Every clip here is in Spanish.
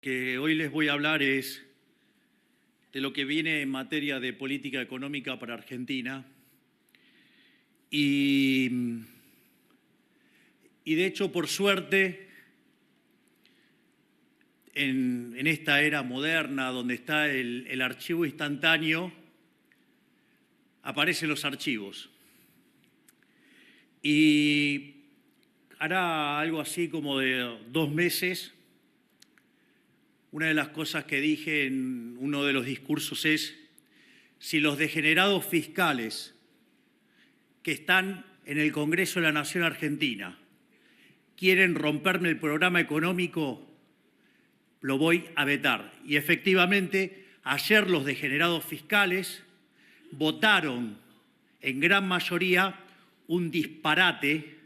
Que hoy les voy a hablar es de lo que viene en materia de política económica para Argentina y de hecho, por suerte, en esta era moderna donde está el archivo instantáneo, aparecen los archivos. Y hará algo así como de 2 meses, una de las cosas que dije en uno de los discursos es: si los degenerados fiscales que están en el Congreso de la Nación Argentina quieren romperme el programa económico, lo voy a vetar. Y efectivamente, ayer los degenerados fiscales votaron en gran mayoría un disparate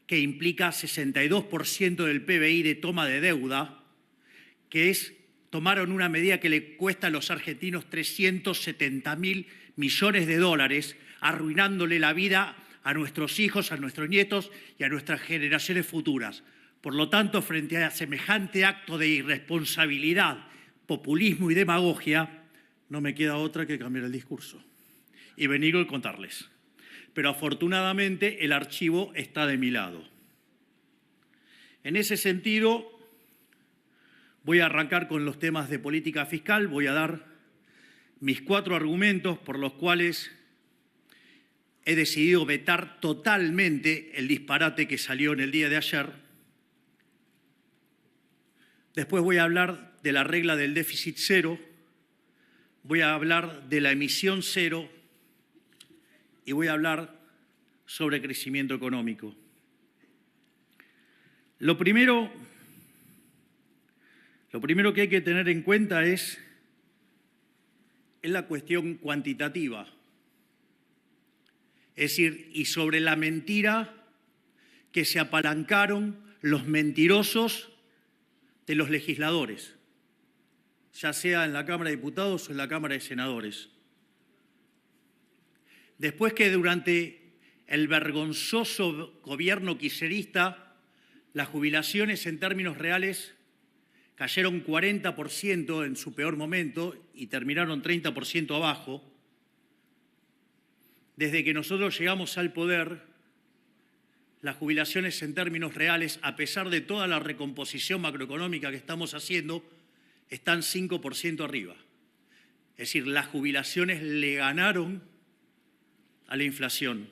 que implica 62% del PBI de toma de deuda, que tomaron una medida que le cuesta a los argentinos 370.000 millones de dólares, arruinándole la vida a nuestros hijos, a nuestros nietos y a nuestras generaciones futuras. Por lo tanto, frente a semejante acto de irresponsabilidad, populismo y demagogia, no me queda otra que cambiar el discurso y venir a contarles. Pero afortunadamente el archivo está de mi lado. En ese sentido, voy a arrancar con los temas de política fiscal, voy a dar mis 4 argumentos por los cuales he decidido vetar totalmente el disparate que salió en el día de ayer. Después voy a hablar de la regla del déficit cero, voy a hablar de la emisión cero y voy a hablar sobre crecimiento económico. Lo primero que hay que tener en cuenta es la cuestión cuantitativa. Es decir, y sobre la mentira que se apalancaron los mentirosos de los legisladores, ya sea en la Cámara de Diputados o en la Cámara de Senadores. Después que durante el vergonzoso gobierno kirchnerista las jubilaciones en términos reales cayeron 40% en su peor momento y terminaron 30% abajo, desde que nosotros llegamos al poder, las jubilaciones en términos reales, a pesar de toda la recomposición macroeconómica que estamos haciendo, están 5% arriba. Es decir, las jubilaciones le ganaron a la inflación.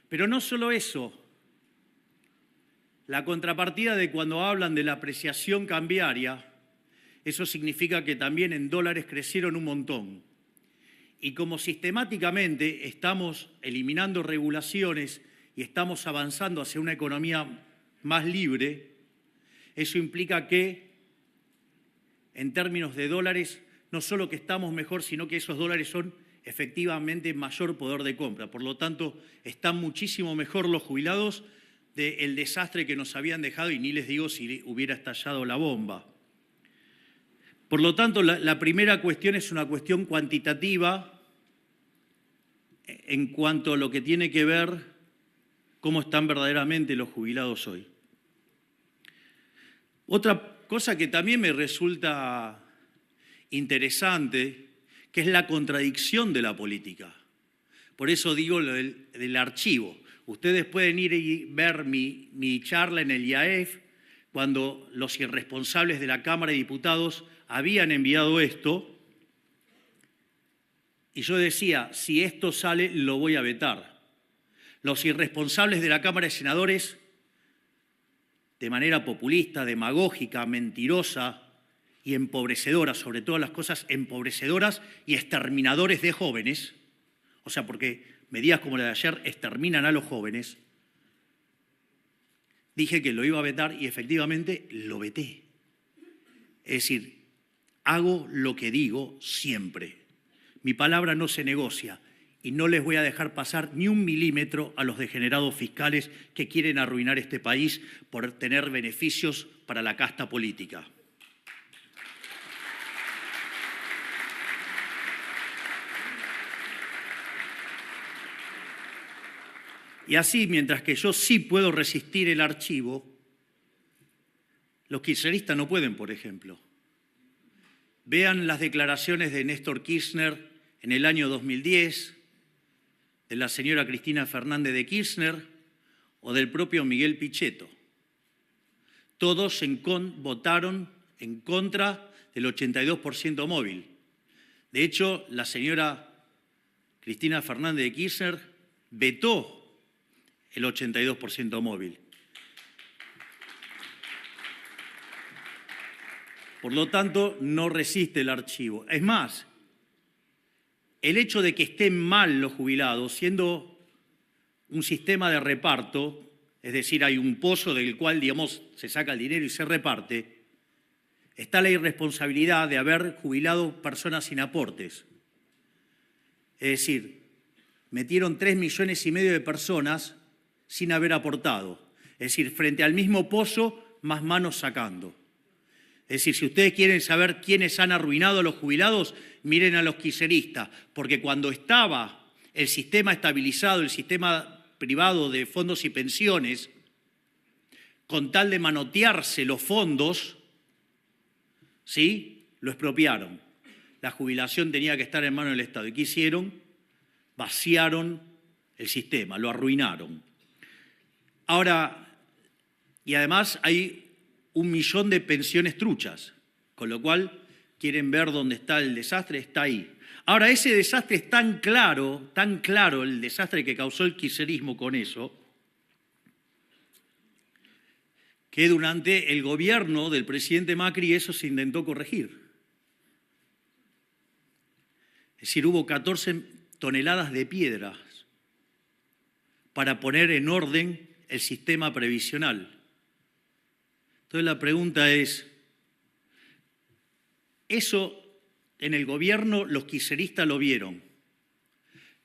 Pero no solo eso, la contrapartida de cuando hablan de la apreciación cambiaria, eso significa que también en dólares crecieron un montón. Y como sistemáticamente estamos eliminando regulaciones y estamos avanzando hacia una economía más libre, eso implica que en términos de dólares no solo que estamos mejor, sino que esos dólares son efectivamente mayor poder de compra. Por lo tanto, están muchísimo mejor los jubilados del desastre que nos habían dejado, y ni les digo si hubiera estallado la bomba. Por lo tanto, la primera cuestión es una cuestión cuantitativa en cuanto a lo que tiene que ver cómo están verdaderamente los jubilados hoy. Otra cosa que también me resulta interesante, que es la contradicción de la política. Por eso digo lo del archivo. Ustedes pueden ir y ver mi charla en el IAEF, cuando los irresponsables de la Cámara de Diputados habían enviado esto, y yo decía, si esto sale, lo voy a vetar. Los irresponsables de la Cámara de Senadores, de manera populista, demagógica, mentirosa y empobrecedora, sobre todas las cosas empobrecedoras y exterminadores de jóvenes, o sea, porque medidas como la de ayer exterminan a los jóvenes, dije que lo iba a vetar y efectivamente lo veté. Es decir, hago lo que digo siempre. Mi palabra no se negocia y no les voy a dejar pasar ni 1 milímetro a los degenerados fiscales que quieren arruinar este país por tener beneficios para la casta política. Y así, mientras que yo sí puedo resistir el archivo, Los kirchneristas no pueden, por ejemplo. Vean las declaraciones de Néstor Kirchner en el año 2010, de la señora Cristina Fernández de Kirchner o del propio Miguel Pichetto. Todos votaron en contra del 82% móvil. De hecho, la señora Cristina Fernández de Kirchner vetó el 82% móvil. Por lo tanto, no resiste el archivo. Es más, el hecho de que estén mal los jubilados, siendo un sistema de reparto, es decir, hay un pozo del cual, digamos, se saca el dinero y se reparte, está la irresponsabilidad de haber jubilado personas sin aportes. Es decir, metieron 3,5 millones de personas sin haber aportado. Es decir, frente al mismo pozo, más manos sacando. Es decir, si ustedes quieren saber quiénes han arruinado a los jubilados, miren a los kirchneristas, porque cuando estaba el sistema estabilizado, el sistema privado de fondos y pensiones, con tal de manotearse los fondos, ¿sí?, lo expropiaron. La jubilación tenía que estar en manos del Estado. ¿Y qué hicieron? Vaciaron el sistema, lo arruinaron. Ahora, y además hay 1 millón de pensiones truchas, con lo cual quieren ver dónde está el desastre, está ahí. Ahora, ese desastre es tan claro el desastre que causó el kirchnerismo con eso, que durante el gobierno del presidente Macri eso se intentó corregir. Es decir, hubo 14 toneladas de piedras para poner en orden el sistema previsional. Entonces la pregunta es, eso en el gobierno los kirchneristas lo vieron,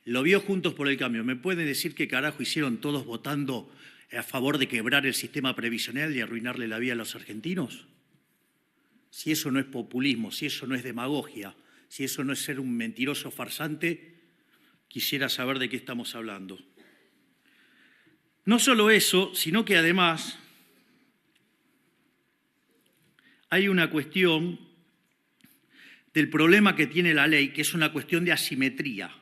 lo vio Juntos por el Cambio. ¿Me pueden decir qué carajo hicieron todos votando a favor de quebrar el sistema previsional y arruinarle la vida a los argentinos? Si eso no es populismo, si eso no es demagogia, si eso no es ser un mentiroso farsante, quisiera saber de qué estamos hablando. No solo eso, sino que además hay una cuestión del problema que tiene la ley, que es una cuestión de asimetría.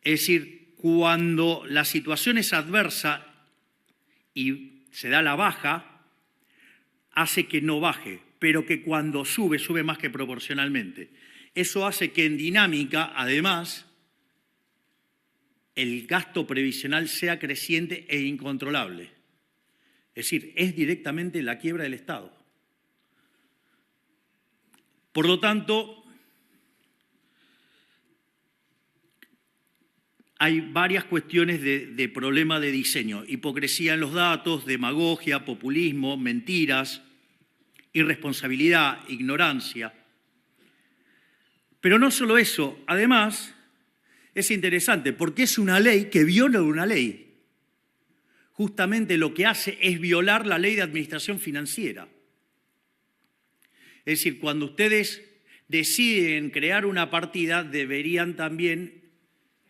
Es decir, cuando la situación es adversa y se da la baja, hace que no baje, pero que cuando sube, sube más que proporcionalmente. Eso hace que en dinámica, además, el gasto previsional sea creciente e incontrolable. Es decir, es directamente la quiebra del Estado. Por lo tanto, hay varias cuestiones de problema de diseño. Hipocresía en los datos, demagogia, populismo, mentiras, irresponsabilidad, ignorancia. Pero no solo eso, además es interesante porque es una ley que viola una ley. Justamente lo que hace es violar la ley de administración financiera. Es decir, cuando ustedes deciden crear una partida, deberían también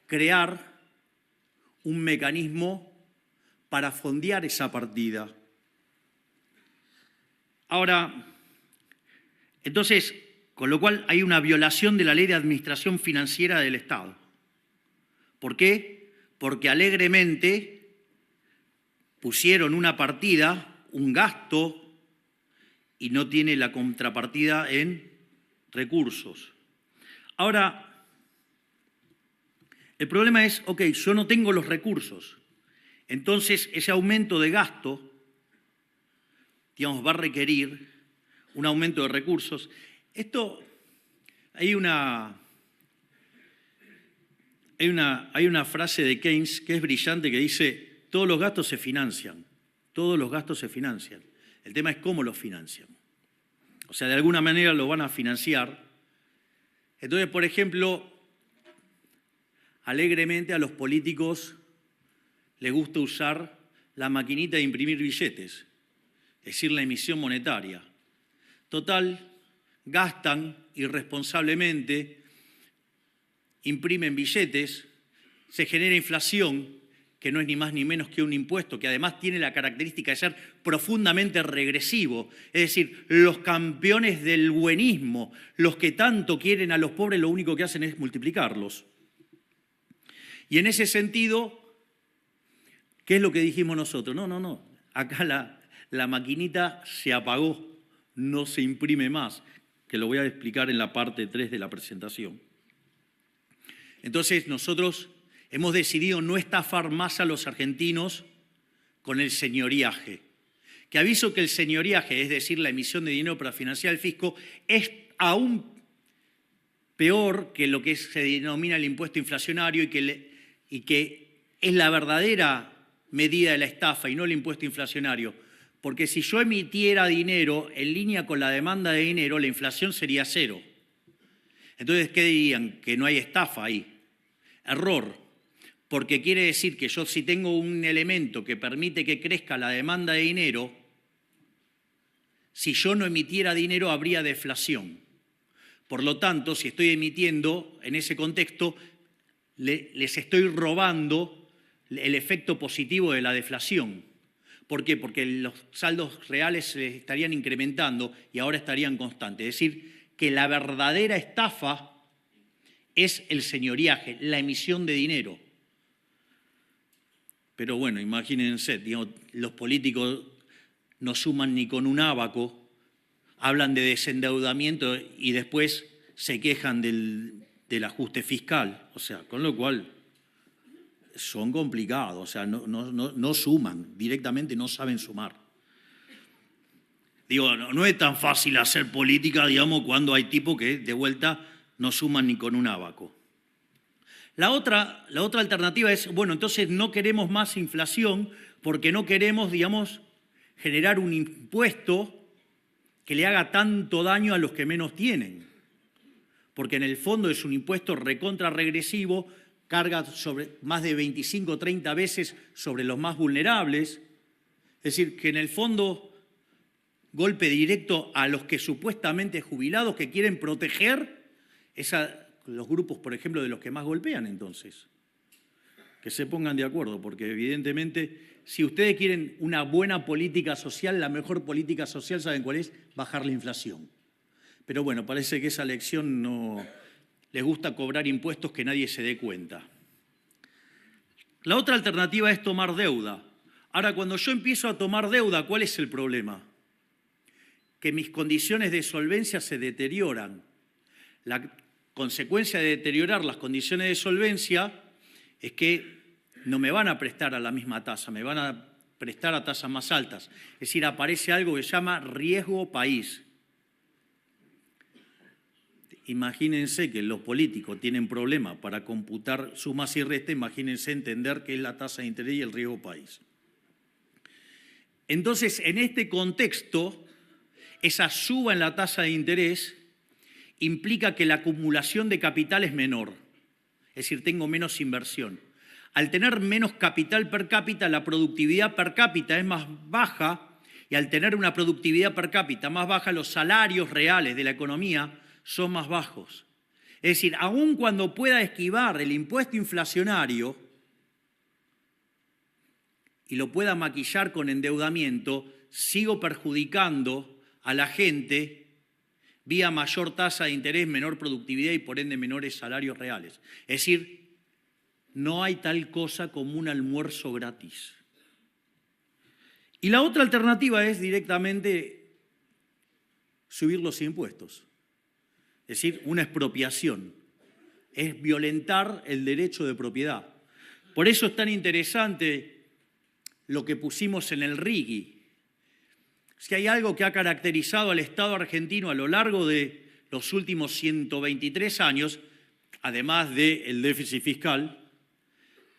crear un mecanismo para fondear esa partida. Ahora, entonces, con lo cual hay una violación de la ley de administración financiera del Estado. ¿Por qué? Porque alegremente pusieron una partida, un gasto, y no tiene la contrapartida en recursos. Ahora, el problema es, ok, yo no tengo los recursos, entonces ese aumento de gasto, digamos, va a requerir un aumento de recursos. Esto, hay una frase de Keynes que es brillante que dice, todos los gastos se financian, todos los gastos se financian. El tema es cómo los financian. O sea, de alguna manera lo van a financiar. Entonces, por ejemplo, alegremente a los políticos les gusta usar la maquinita de imprimir billetes, es decir, la emisión monetaria. Total, gastan irresponsablemente, imprimen billetes, se genera inflación que no es ni más ni menos que un impuesto, que además tiene la característica de ser profundamente regresivo. Es decir, los campeones del buenismo, los que tanto quieren a los pobres, lo único que hacen es multiplicarlos. Y en ese sentido, ¿qué es lo que dijimos nosotros? No. Acá la maquinita se apagó, no se imprime más, que lo voy a explicar en la parte 3 de la presentación. Entonces, nosotros hemos decidido no estafar más a los argentinos con el señoriaje. Que aviso que el señoriaje, es decir, la emisión de dinero para financiar el fisco, es aún peor que lo que se denomina el impuesto inflacionario y que es la verdadera medida de la estafa y no el impuesto inflacionario. Porque si yo emitiera dinero en línea con la demanda de dinero, la inflación sería cero. Entonces, ¿qué dirían? Que no hay estafa ahí. Error. Porque quiere decir que yo si tengo un elemento que permite que crezca la demanda de dinero, si yo no emitiera dinero habría deflación. Por lo tanto, si estoy emitiendo en ese contexto, les estoy robando el efecto positivo de la deflación. ¿Por qué? Porque los saldos reales se estarían incrementando y ahora estarían constantes. Es decir, que la verdadera estafa es el señoriaje, la emisión de dinero. Pero bueno, imagínense, digamos, los políticos no suman ni con un ábaco, hablan de desendeudamiento y después se quejan del ajuste fiscal. O sea, con lo cual son complicados, o sea, no suman, directamente no saben sumar. Digo, no es tan fácil hacer política, digamos, cuando hay tipos que de vuelta no suman ni con un ábaco. La otra alternativa es, bueno, entonces no queremos más inflación porque no queremos, digamos, generar un impuesto que le haga tanto daño a los que menos tienen. Porque en el fondo es un impuesto recontra regresivo, carga sobre más de 25 o 30 veces sobre los más vulnerables. Es decir, que en el fondo golpe directo a los que supuestamente jubilados que quieren proteger los grupos, por ejemplo, de los que más golpean, entonces. Que se pongan de acuerdo, porque evidentemente, si ustedes quieren una buena política social, la mejor política social, ¿saben cuál es? Bajar la inflación. Pero bueno, parece que esa lección no les gusta cobrar impuestos que nadie se dé cuenta. La otra alternativa es tomar deuda. Ahora, cuando yo empiezo a tomar deuda, ¿cuál es el problema? Que mis condiciones de solvencia se deterioran. La consecuencia de deteriorar las condiciones de solvencia es que no me van a prestar a la misma tasa, me van a prestar a tasas más altas. Es decir, aparece algo que se llama riesgo país. Imagínense que los políticos tienen problemas para computar sumas y restas, imagínense entender qué es la tasa de interés y el riesgo país. Entonces, en este contexto, esa suba en la tasa de interés implica que la acumulación de capital es menor, es decir, tengo menos inversión. Al tener menos capital per cápita, la productividad per cápita es más baja y al tener una productividad per cápita más baja, los salarios reales de la economía son más bajos. Es decir, aun cuando pueda esquivar el impuesto inflacionario y lo pueda maquillar con endeudamiento, sigo perjudicando a la gente vía mayor tasa de interés, menor productividad y por ende menores salarios reales. Es decir, no hay tal cosa como un almuerzo gratis. Y la otra alternativa es directamente subir los impuestos. Es decir, una expropiación. Es violentar el derecho de propiedad. Por eso es tan interesante lo que pusimos en el RIGI. Si hay algo que ha caracterizado al Estado argentino a lo largo de los últimos 123 años, además del déficit fiscal,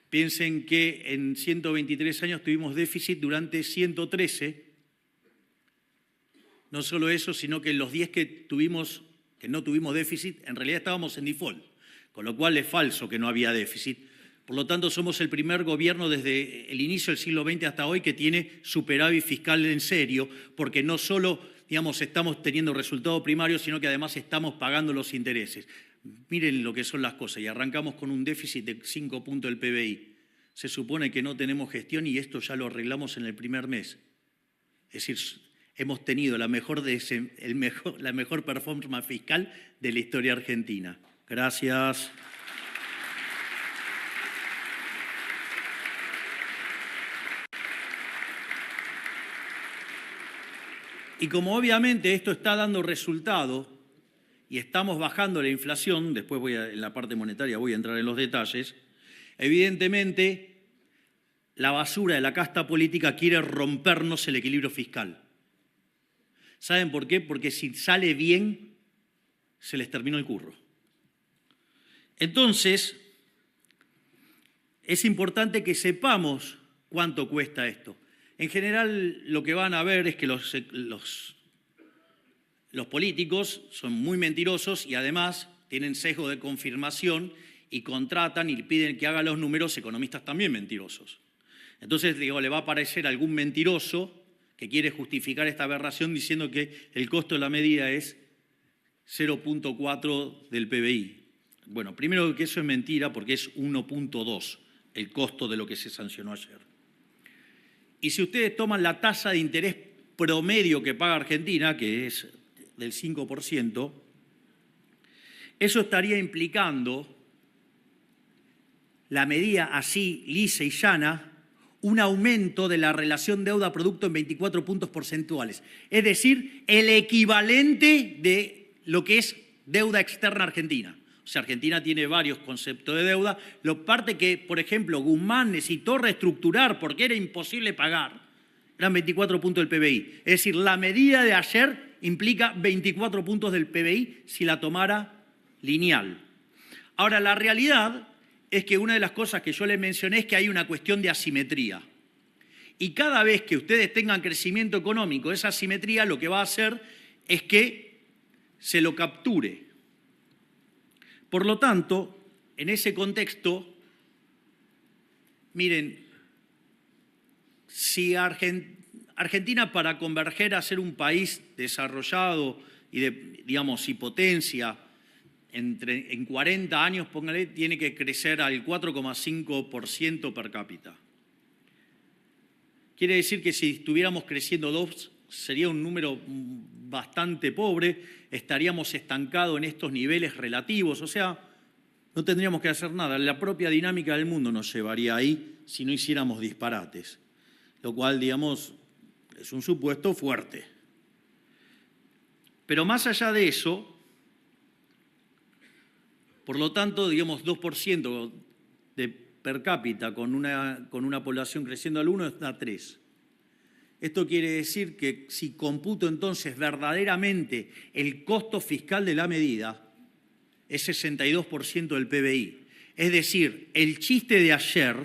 piensen que en 123 años tuvimos déficit durante 113. No solo eso, sino que en los 10 que no tuvimos déficit, en realidad estábamos en default, con lo cual es falso que no había déficit. Por lo tanto, somos el primer gobierno desde el inicio del siglo XX hasta hoy que tiene superávit fiscal en serio, porque no solo, digamos, estamos teniendo resultados primarios, sino que además estamos pagando los intereses. Miren lo que son las cosas, y arrancamos con un déficit de 5 puntos del PBI. se supone que no tenemos gestión y esto ya lo arreglamos en el primer mes. Es decir, hemos tenido la mejor performance fiscal de la historia argentina. Gracias. Y como obviamente esto está dando resultado y estamos bajando la inflación, después en la parte monetaria voy a entrar en los detalles, evidentemente la basura de la casta política quiere rompernos el equilibrio fiscal. ¿Saben por qué? Porque si sale bien, se les terminó el curro. Entonces, es importante que sepamos cuánto cuesta esto. En general, lo que van a ver es que los políticos son muy mentirosos y además tienen sesgo de confirmación y contratan y piden que haga los números economistas también mentirosos. Entonces, digo, le va a aparecer algún mentiroso que quiere justificar esta aberración diciendo que el costo de la medida es 0.4 del PBI. Bueno, primero que eso es mentira porque es 1.2 el costo de lo que se sancionó ayer. Y si ustedes toman la tasa de interés promedio que paga Argentina, que es del 5%, eso estaría implicando, la medida así lisa y llana, un aumento de la relación deuda-producto en 24 puntos porcentuales. Es decir, el equivalente de lo que es deuda externa argentina. O sea, Argentina tiene varios conceptos de deuda. Lo parte que, por ejemplo, Guzmán necesitó reestructurar porque era imposible pagar, eran 24 puntos del PBI. Es decir, la medida de ayer implica 24 puntos del PBI si la tomara lineal. Ahora, la realidad es que una de las cosas que yo les mencioné es que hay una cuestión de asimetría. Y cada vez que ustedes tengan crecimiento económico, esa asimetría lo que va a hacer es que se lo capture. Por lo tanto, en ese contexto, miren, si Argentina para converger a ser un país desarrollado y y potencia, en 40 años, póngale, tiene que crecer al 4,5% per cápita. Quiere decir que si estuviéramos creciendo 2, sería un número bastante pobre, estaríamos estancados en estos niveles relativos, o sea, no tendríamos que hacer nada. La propia dinámica del mundo nos llevaría ahí si no hiciéramos disparates, lo cual, digamos, es un supuesto fuerte. Pero más allá de eso, por lo tanto, digamos, 2% de per cápita con una población creciendo al 1 da 3. Esto quiere decir que si computo entonces verdaderamente el costo fiscal de la medida, es 62% del PBI. Es decir, el chiste de ayer,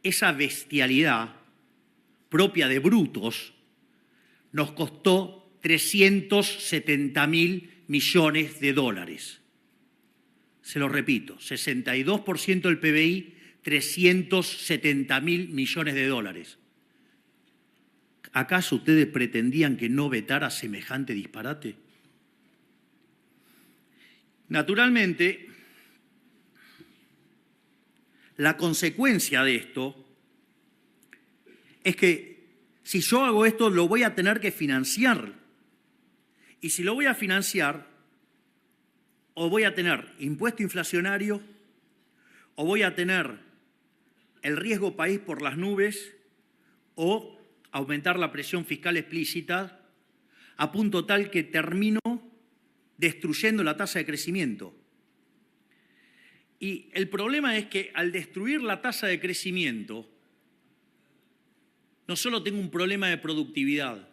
esa bestialidad propia de brutos, nos costó 370.000 millones de dólares. Se lo repito, 62% del PBI, 370.000 millones de dólares. ¿Acaso ustedes pretendían que no vetara semejante disparate? Naturalmente, la consecuencia de esto es que si yo hago esto lo voy a tener que financiar. Y si lo voy a financiar, o voy a tener impuesto inflacionario, o voy a tener el riesgo país por las nubes, o aumentar la presión fiscal explícita, a punto tal que termino destruyendo la tasa de crecimiento. Y el problema es que al destruir la tasa de crecimiento, no solo tengo un problema de productividad,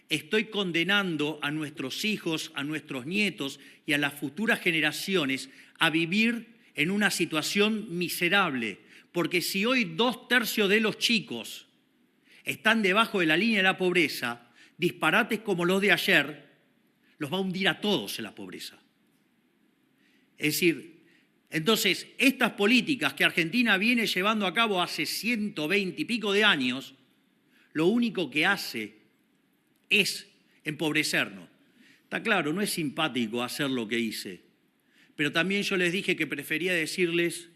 estoy condenando a nuestros hijos, a nuestros nietos y a las futuras generaciones a vivir en una situación miserable. Porque si hoy 2/3 de los chicos están debajo de la línea de la pobreza, disparates como los de ayer los va a hundir a todos en la pobreza. Es decir, entonces, estas políticas que Argentina viene llevando a cabo hace 120 y pico de años, lo único que hace es empobrecernos. Está claro, no es simpático hacer lo que hice, pero también yo les dije que prefería decirles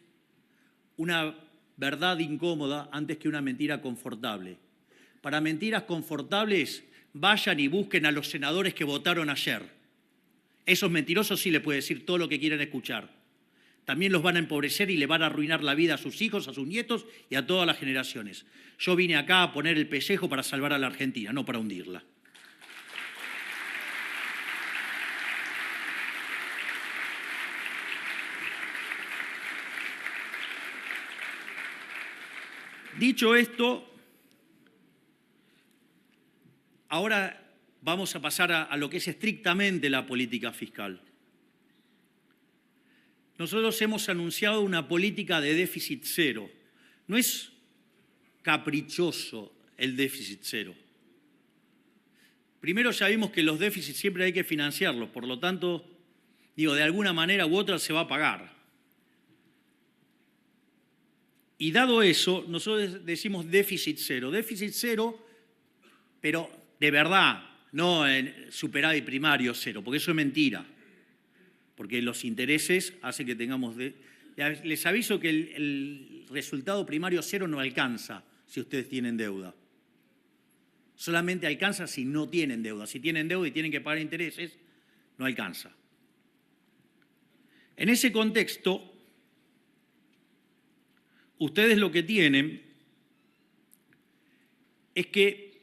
una verdad incómoda antes que una mentira confortable. Para mentiras confortables, vayan y busquen a los senadores que votaron ayer. Esos mentirosos sí le puede decir todo lo que quieren escuchar. También los van a empobrecer y le van a arruinar la vida a sus hijos, a sus nietos y a todas las generaciones. Yo vine acá a poner el pellejo para salvar a la Argentina, no para hundirla. Dicho esto, ahora vamos a pasar a lo que es estrictamente la política fiscal. Nosotros hemos anunciado una política de déficit cero. No es caprichoso el déficit cero. Primero ya vimos que los déficits siempre hay que financiarlos, por lo tanto, de alguna manera u otra se va a pagar. Y dado eso, nosotros decimos déficit cero, pero de verdad, no en superávit primario cero, porque eso es mentira, porque los intereses hacen que tengamos... Les aviso que el resultado primario cero no alcanza si ustedes tienen deuda. Solamente alcanza si no tienen deuda. Si tienen deuda y tienen que pagar intereses, no alcanza. En ese contexto, ustedes lo que tienen es que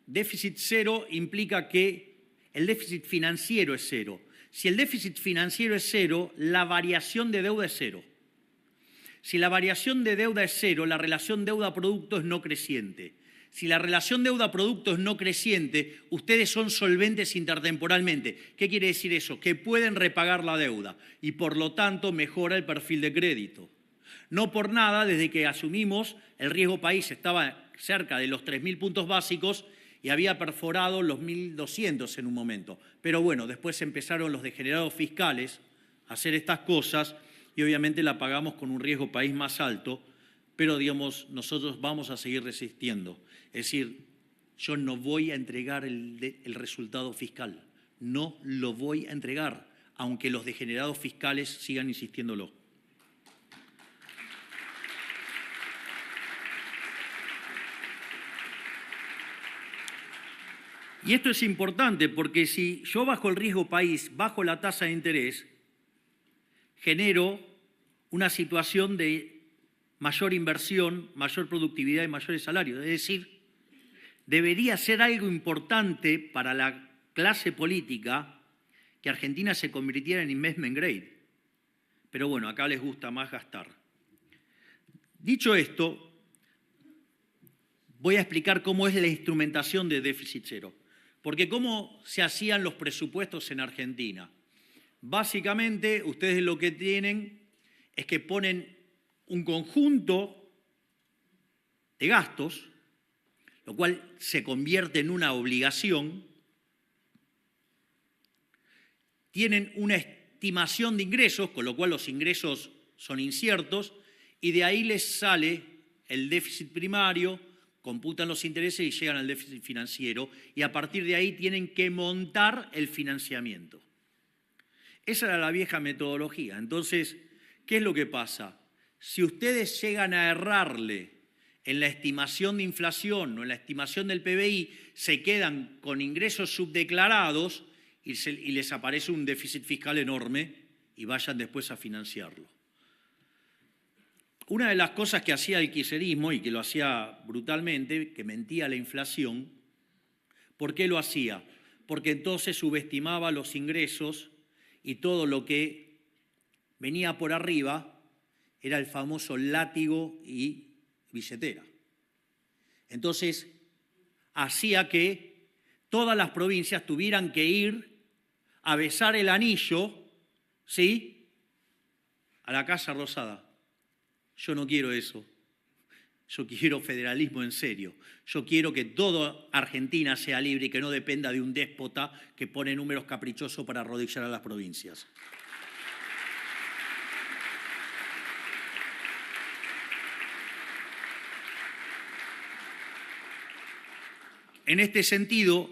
déficit cero implica que el déficit financiero es cero. Si el déficit financiero es cero, la variación de deuda es cero. Si la variación de deuda es cero, la relación deuda-producto es no creciente. Si la relación deuda-producto es no creciente, ustedes son solventes intertemporalmente. ¿Qué quiere decir eso? Que pueden repagar la deuda y por lo tanto mejora el perfil de crédito. No por nada, desde que asumimos, el riesgo país estaba cerca de los 3.000 puntos básicos y había perforado los 1.200 en un momento. Pero bueno, después empezaron los degenerados fiscales a hacer estas cosas y obviamente la pagamos con un riesgo país más alto, pero digamos, nosotros vamos a seguir resistiendo. Es decir, yo no voy a entregar el resultado fiscal, no lo voy a entregar, aunque los degenerados fiscales sigan insistiéndolo. Y esto es importante porque si yo bajo el riesgo país, bajo la tasa de interés, genero una situación de mayor inversión, mayor productividad y mayores salarios. Es decir, debería ser algo importante para la clase política que Argentina se convirtiera en investment grade. Pero bueno, acá les gusta más gastar. Dicho esto, voy a explicar cómo es la instrumentación de déficit cero. Porque ¿cómo se hacían los presupuestos en Argentina? Básicamente, ustedes lo que tienen es que ponen un conjunto de gastos, lo cual se convierte en una obligación, tienen una estimación de ingresos, con lo cual los ingresos son inciertos, y de ahí les sale el déficit primario, computan los intereses y llegan al déficit financiero, y a partir de ahí tienen que montar el financiamiento. Esa era la vieja metodología. Entonces, ¿qué es lo que pasa? Si ustedes llegan a errarle en la estimación de inflación o en la estimación del PBI, se quedan con ingresos subdeclarados y les aparece un déficit fiscal enorme y vayan después a financiarlo. Una de las cosas que hacía el kirchnerismo y que lo hacía brutalmente, que mentía la inflación, ¿por qué lo hacía? Porque entonces subestimaba los ingresos y todo lo que venía por arriba era el famoso látigo y billetera. Entonces, hacía que todas las provincias tuvieran que ir a besar el anillo, ¿sí?, a la Casa Rosada. Yo no quiero eso. Yo quiero federalismo en serio. Yo quiero que toda Argentina sea libre y que no dependa de un déspota que pone números caprichosos para arrodillar a las provincias. En este sentido,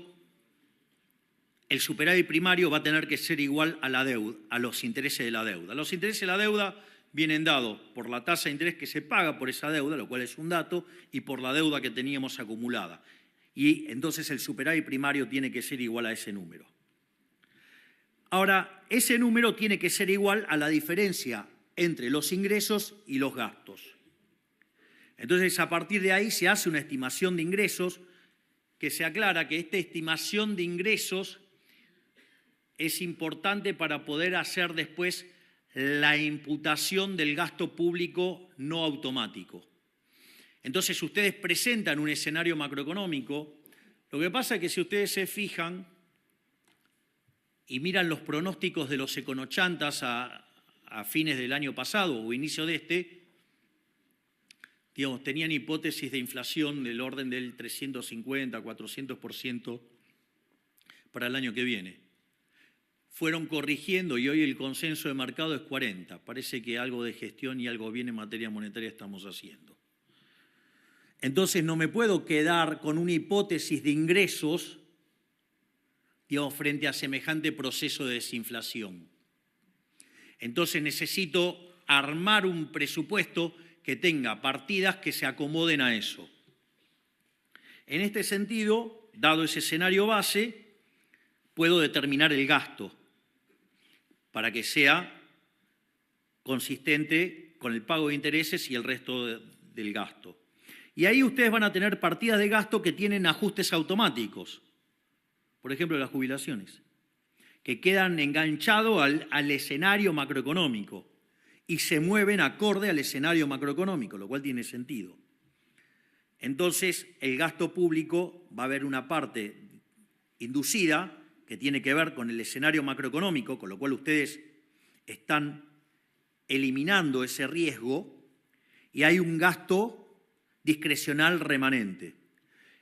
el superávit primario va a tener que ser igual a la deuda, a los intereses de la deuda. Los intereses de la deuda vienen dados por la tasa de interés que se paga por esa deuda, lo cual es un dato, y por la deuda que teníamos acumulada. Y entonces el superávit primario tiene que ser igual a ese número. Ahora, ese número tiene que ser igual a la diferencia entre los ingresos y los gastos. Entonces, a partir de ahí se hace una estimación de ingresos que se aclara que esta estimación de ingresos es importante para poder hacer después la imputación del gasto público no automático. Entonces, ustedes presentan un escenario macroeconómico. Lo que pasa es que si ustedes se fijan y miran los pronósticos de los econochantas a fines del año pasado o inicio de este, digamos, tenían hipótesis de inflación del orden del 350, 400% para el año que viene. Fueron corrigiendo y hoy el consenso de mercado es 40. Parece que algo de gestión y algo bien en materia monetaria estamos haciendo. Entonces no me puedo quedar con una hipótesis de ingresos, digamos, frente a semejante proceso de desinflación. Entonces necesito armar un presupuesto que tenga partidas que se acomoden a eso. En este sentido, dado ese escenario base, puedo determinar el gasto para que sea consistente con el pago de intereses y el resto del gasto. Y ahí ustedes van a tener partidas de gasto que tienen ajustes automáticos, por ejemplo, las jubilaciones, que quedan enganchados al escenario macroeconómico y se mueven acorde al escenario macroeconómico, lo cual tiene sentido. Entonces, el gasto público va a haber una parte inducida que tiene que ver con el escenario macroeconómico, con lo cual ustedes están eliminando ese riesgo, y hay un gasto discrecional remanente.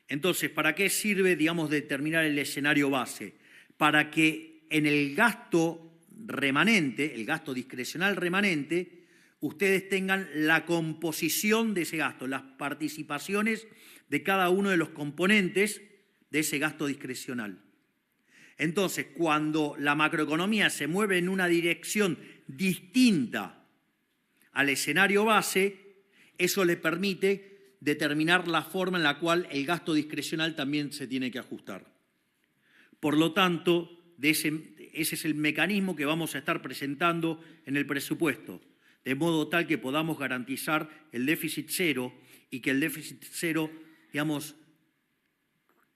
Entonces, ¿para qué sirve, digamos, determinar el escenario base? Para que en el gasto remanente, el gasto discrecional remanente, ustedes tengan la composición de ese gasto, las participaciones de cada uno de los componentes de ese gasto discrecional. Entonces, cuando la macroeconomía se mueve en una dirección distinta al escenario base, eso le permite determinar la forma en la cual el gasto discrecional también se tiene que ajustar. Por lo tanto, ese es el mecanismo que vamos a estar presentando en el presupuesto, de modo tal que podamos garantizar el déficit cero y que el déficit cero, digamos,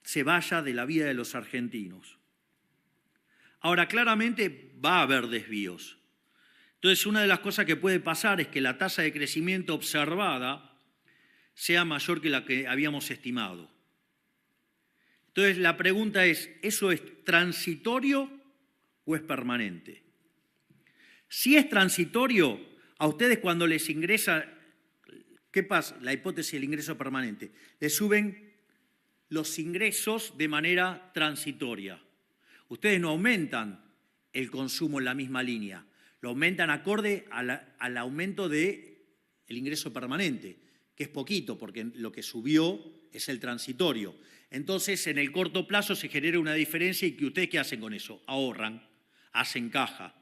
se vaya de la vida de los argentinos. Ahora, claramente va a haber desvíos. Entonces, una de las cosas que puede pasar es que la tasa de crecimiento observada sea mayor que la que habíamos estimado. Entonces, la pregunta es, ¿eso es transitorio o es permanente? Si es transitorio, a ustedes cuando les ingresa, ¿qué pasa? La hipótesis del ingreso permanente. Les suben los ingresos de manera transitoria. Ustedes no aumentan el consumo en la misma línea, lo aumentan acorde al aumento del ingreso permanente, que es poquito, porque lo que subió es el transitorio. Entonces, en el corto plazo se genera una diferencia y que ustedes, ¿qué hacen con eso? Ahorran, hacen caja.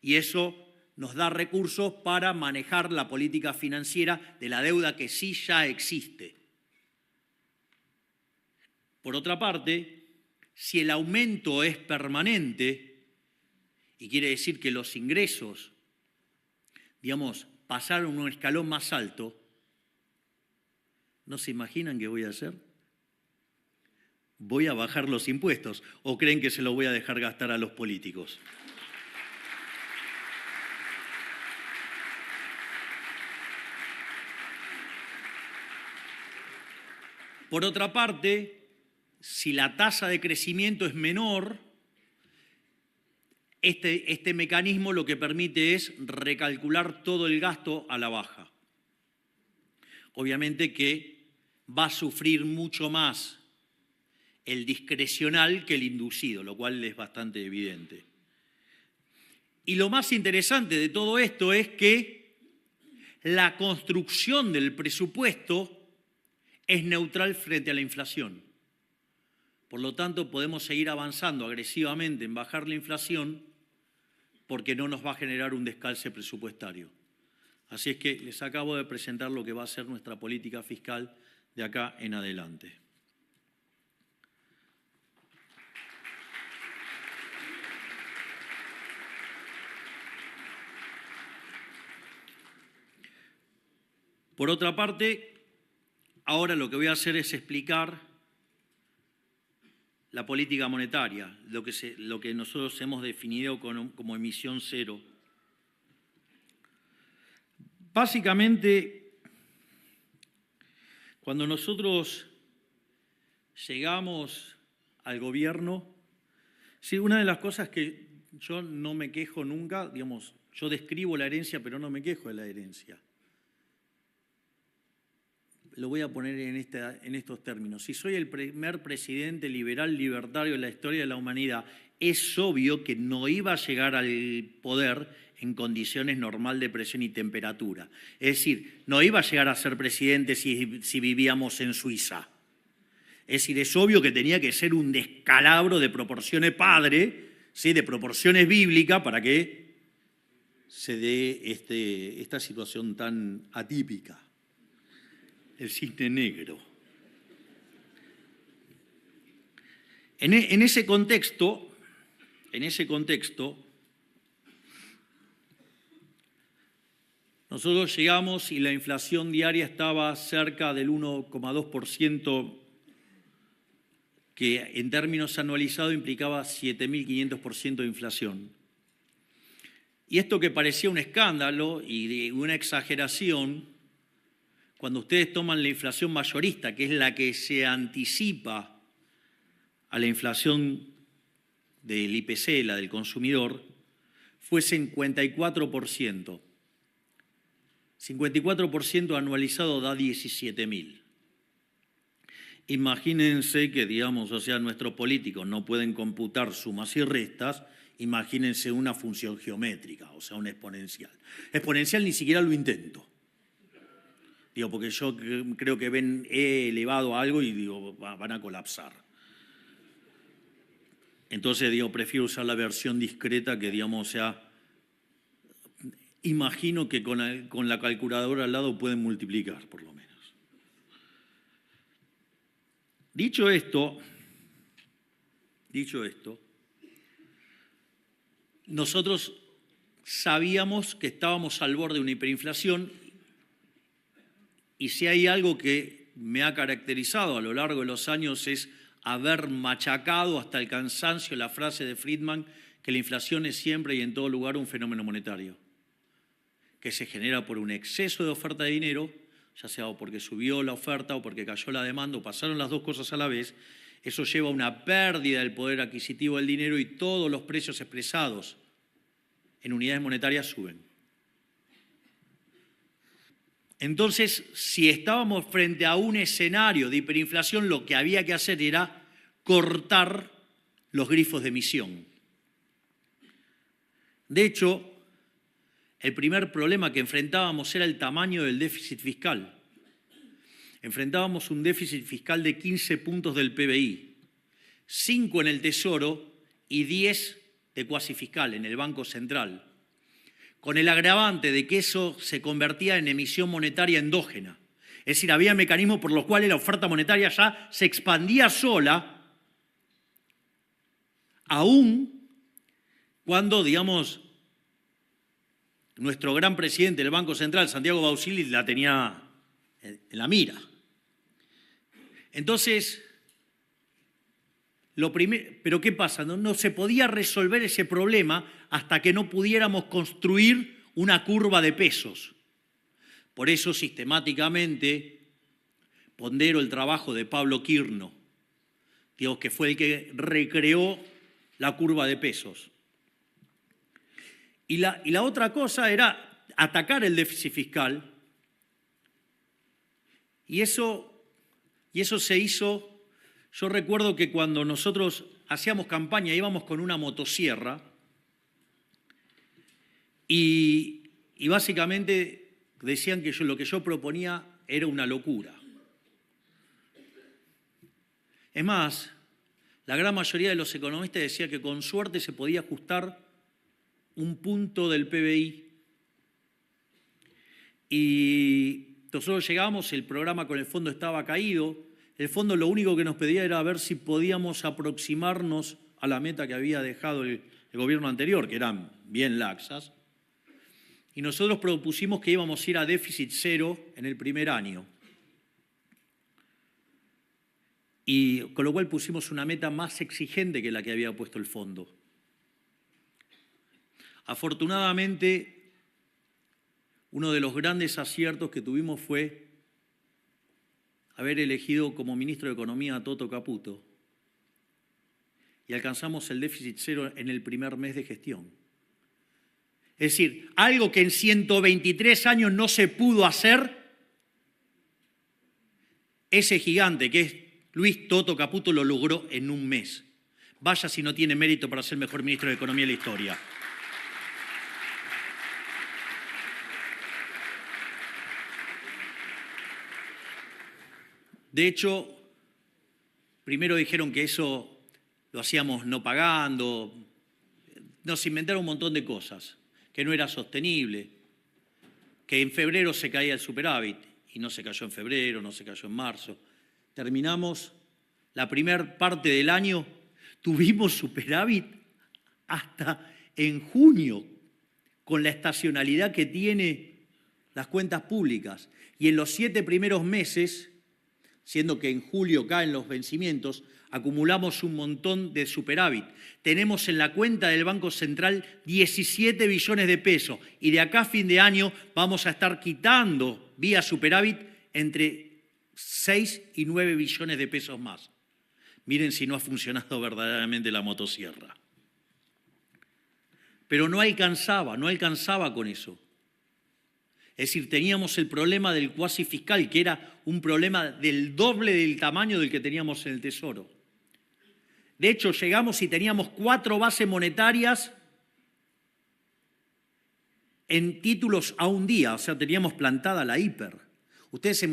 Y eso nos da recursos para manejar la política financiera de la deuda que sí ya existe. Por otra parte, si el aumento es permanente, y quiere decir que los ingresos, digamos, pasaron un escalón más alto, ¿no se imaginan qué voy a hacer? Voy a bajar los impuestos, ¿o creen que se lo voy a dejar gastar a los políticos? Por otra parte, si la tasa de crecimiento es menor, este mecanismo lo que permite es recalcular todo el gasto a la baja. Obviamente que va a sufrir mucho más el discrecional que el inducido, lo cual es bastante evidente. Y lo más interesante de todo esto es que la construcción del presupuesto es neutral frente a la inflación. Por lo tanto, podemos seguir avanzando agresivamente en bajar la inflación porque no nos va a generar un descalce presupuestario. Así es que les acabo de presentar lo que va a ser nuestra política fiscal de acá en adelante. Por otra parte, ahora lo que voy a hacer es explicar la política monetaria, lo que nosotros hemos definido como emisión cero. Básicamente, cuando nosotros llegamos al gobierno, sí, una de las cosas que yo no me quejo nunca, digamos, yo describo la herencia, pero no me quejo de la herencia. Lo voy a poner en estos términos. Si soy el primer presidente liberal libertario de la historia de la humanidad, es obvio que no iba a llegar al poder en condiciones normal de presión y temperatura. Es decir, no iba a llegar a ser presidente si vivíamos en Suiza. Es decir, es obvio que tenía que ser un descalabro de proporciones padre, ¿sí?, de proporciones bíblicas, para que se dé esta situación tan atípica. El cisne negro. En ese contexto, nosotros llegamos y la inflación diaria estaba cerca del 1,2%, que en términos anualizados implicaba 7.500% de inflación. Y esto que parecía un escándalo y de una exageración, cuando ustedes toman la inflación mayorista, que es la que se anticipa a la inflación del IPC, la del consumidor, fue 54%. 54% anualizado da 17.000. Imagínense que, digamos, o sea, nuestros políticos no pueden computar sumas y restas, imagínense una función geométrica, o sea, una exponencial. Exponencial ni siquiera lo intento. Digo, porque yo creo que ven E elevado a algo y digo, van a colapsar. Entonces, digo, prefiero usar la versión discreta que, digamos, o sea, imagino que con la calculadora al lado pueden multiplicar, por lo menos. Dicho esto, nosotros sabíamos que estábamos al borde de una hiperinflación, y si hay algo que me ha caracterizado a lo largo de los años es haber machacado hasta el cansancio la frase de Friedman que la inflación es siempre y en todo lugar un fenómeno monetario, que se genera por un exceso de oferta de dinero, ya sea o porque subió la oferta o porque cayó la demanda o pasaron las dos cosas a la vez. Eso lleva a una pérdida del poder adquisitivo del dinero y todos los precios expresados en unidades monetarias suben. Entonces, si estábamos frente a un escenario de hiperinflación, lo que había que hacer era cortar los grifos de emisión. De hecho, el primer problema que enfrentábamos era el tamaño del déficit fiscal. Enfrentábamos un déficit fiscal de 15 puntos del PBI, 5 en el Tesoro y 10 de cuasi fiscal en el Banco Central, con el agravante de que eso se convertía en emisión monetaria endógena. Es decir, había mecanismos por los cuales la oferta monetaria ya se expandía sola, aún cuando, digamos, nuestro gran presidente del Banco Central, Santiago Bausili, la tenía en la mira. Entonces, pero ¿qué pasa? No se podía resolver ese problema hasta que no pudiéramos construir una curva de pesos. Por eso, sistemáticamente, pondero el trabajo de Pablo Quirno, digamos, que fue el que recreó la curva de pesos. Y la otra cosa era atacar el déficit fiscal, y eso se hizo. Yo recuerdo que cuando nosotros hacíamos campaña íbamos con una motosierra y básicamente decían que lo que yo proponía era una locura. Es más, la gran mayoría de los economistas decía que con suerte se podía ajustar un punto del PBI. y nosotros llegamos, el programa con el fondo estaba caído, el fondo lo único que nos pedía era ver si podíamos aproximarnos a la meta que había dejado el gobierno anterior, que eran bien laxas, y nosotros propusimos que íbamos a ir a déficit cero en el primer año. Y con lo cual pusimos una meta más exigente que la que había puesto el fondo. Afortunadamente, uno de los grandes aciertos que tuvimos fue haber elegido como ministro de Economía a Toto Caputo y alcanzamos el déficit cero en el primer mes de gestión. Es decir, algo que en 123 años no se pudo hacer, ese gigante que es Luis Toto Caputo lo logró en un mes. Vaya si no tiene mérito para ser el mejor ministro de Economía de la historia. De hecho, primero dijeron que eso lo hacíamos no pagando, nos inventaron un montón de cosas, que no era sostenible, que en febrero se caía el superávit, y no se cayó en febrero, no se cayó en marzo. Terminamos la primera parte del año, tuvimos superávit hasta en junio, con la estacionalidad que tiene las cuentas públicas. Y en los 7 primeros meses, siendo que en julio caen los vencimientos, acumulamos un montón de superávit. Tenemos en la cuenta del Banco Central 17 billones de pesos y de acá a fin de año vamos a estar quitando vía superávit entre 6 y 9 billones de pesos más. Miren si no ha funcionado verdaderamente la motosierra. Pero no alcanzaba con eso. Es decir, teníamos el problema del cuasi fiscal, que era un problema del doble del tamaño del que teníamos en el Tesoro. De hecho, llegamos y teníamos 4 bases monetarias en títulos a un día, o sea, teníamos plantada la hiper. Ustedes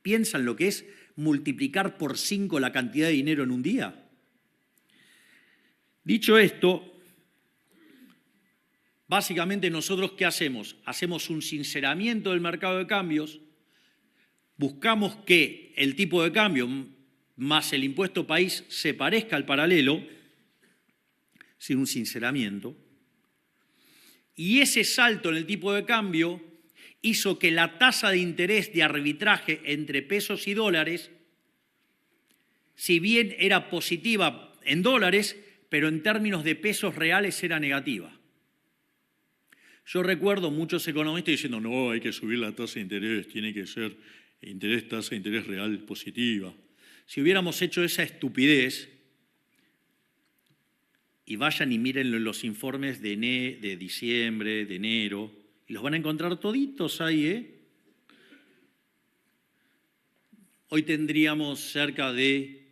piensan lo que es multiplicar por 5 la cantidad de dinero en un día. Dicho esto, básicamente nosotros ¿qué hacemos? Hacemos un sinceramiento del mercado de cambios, buscamos que el tipo de cambio más el impuesto país se parezca al paralelo, sin un sinceramiento, y ese salto en el tipo de cambio hizo que la tasa de interés de arbitraje entre pesos y dólares, si bien era positiva en dólares, pero en términos de pesos reales era negativa. Yo recuerdo muchos economistas diciendo, no, hay que subir la tasa de interés, tiene que ser tasa de interés real positiva. Si hubiéramos hecho esa estupidez, y vayan y mírenlo en los informes de diciembre, de enero, y los van a encontrar toditos ahí, Hoy tendríamos cerca de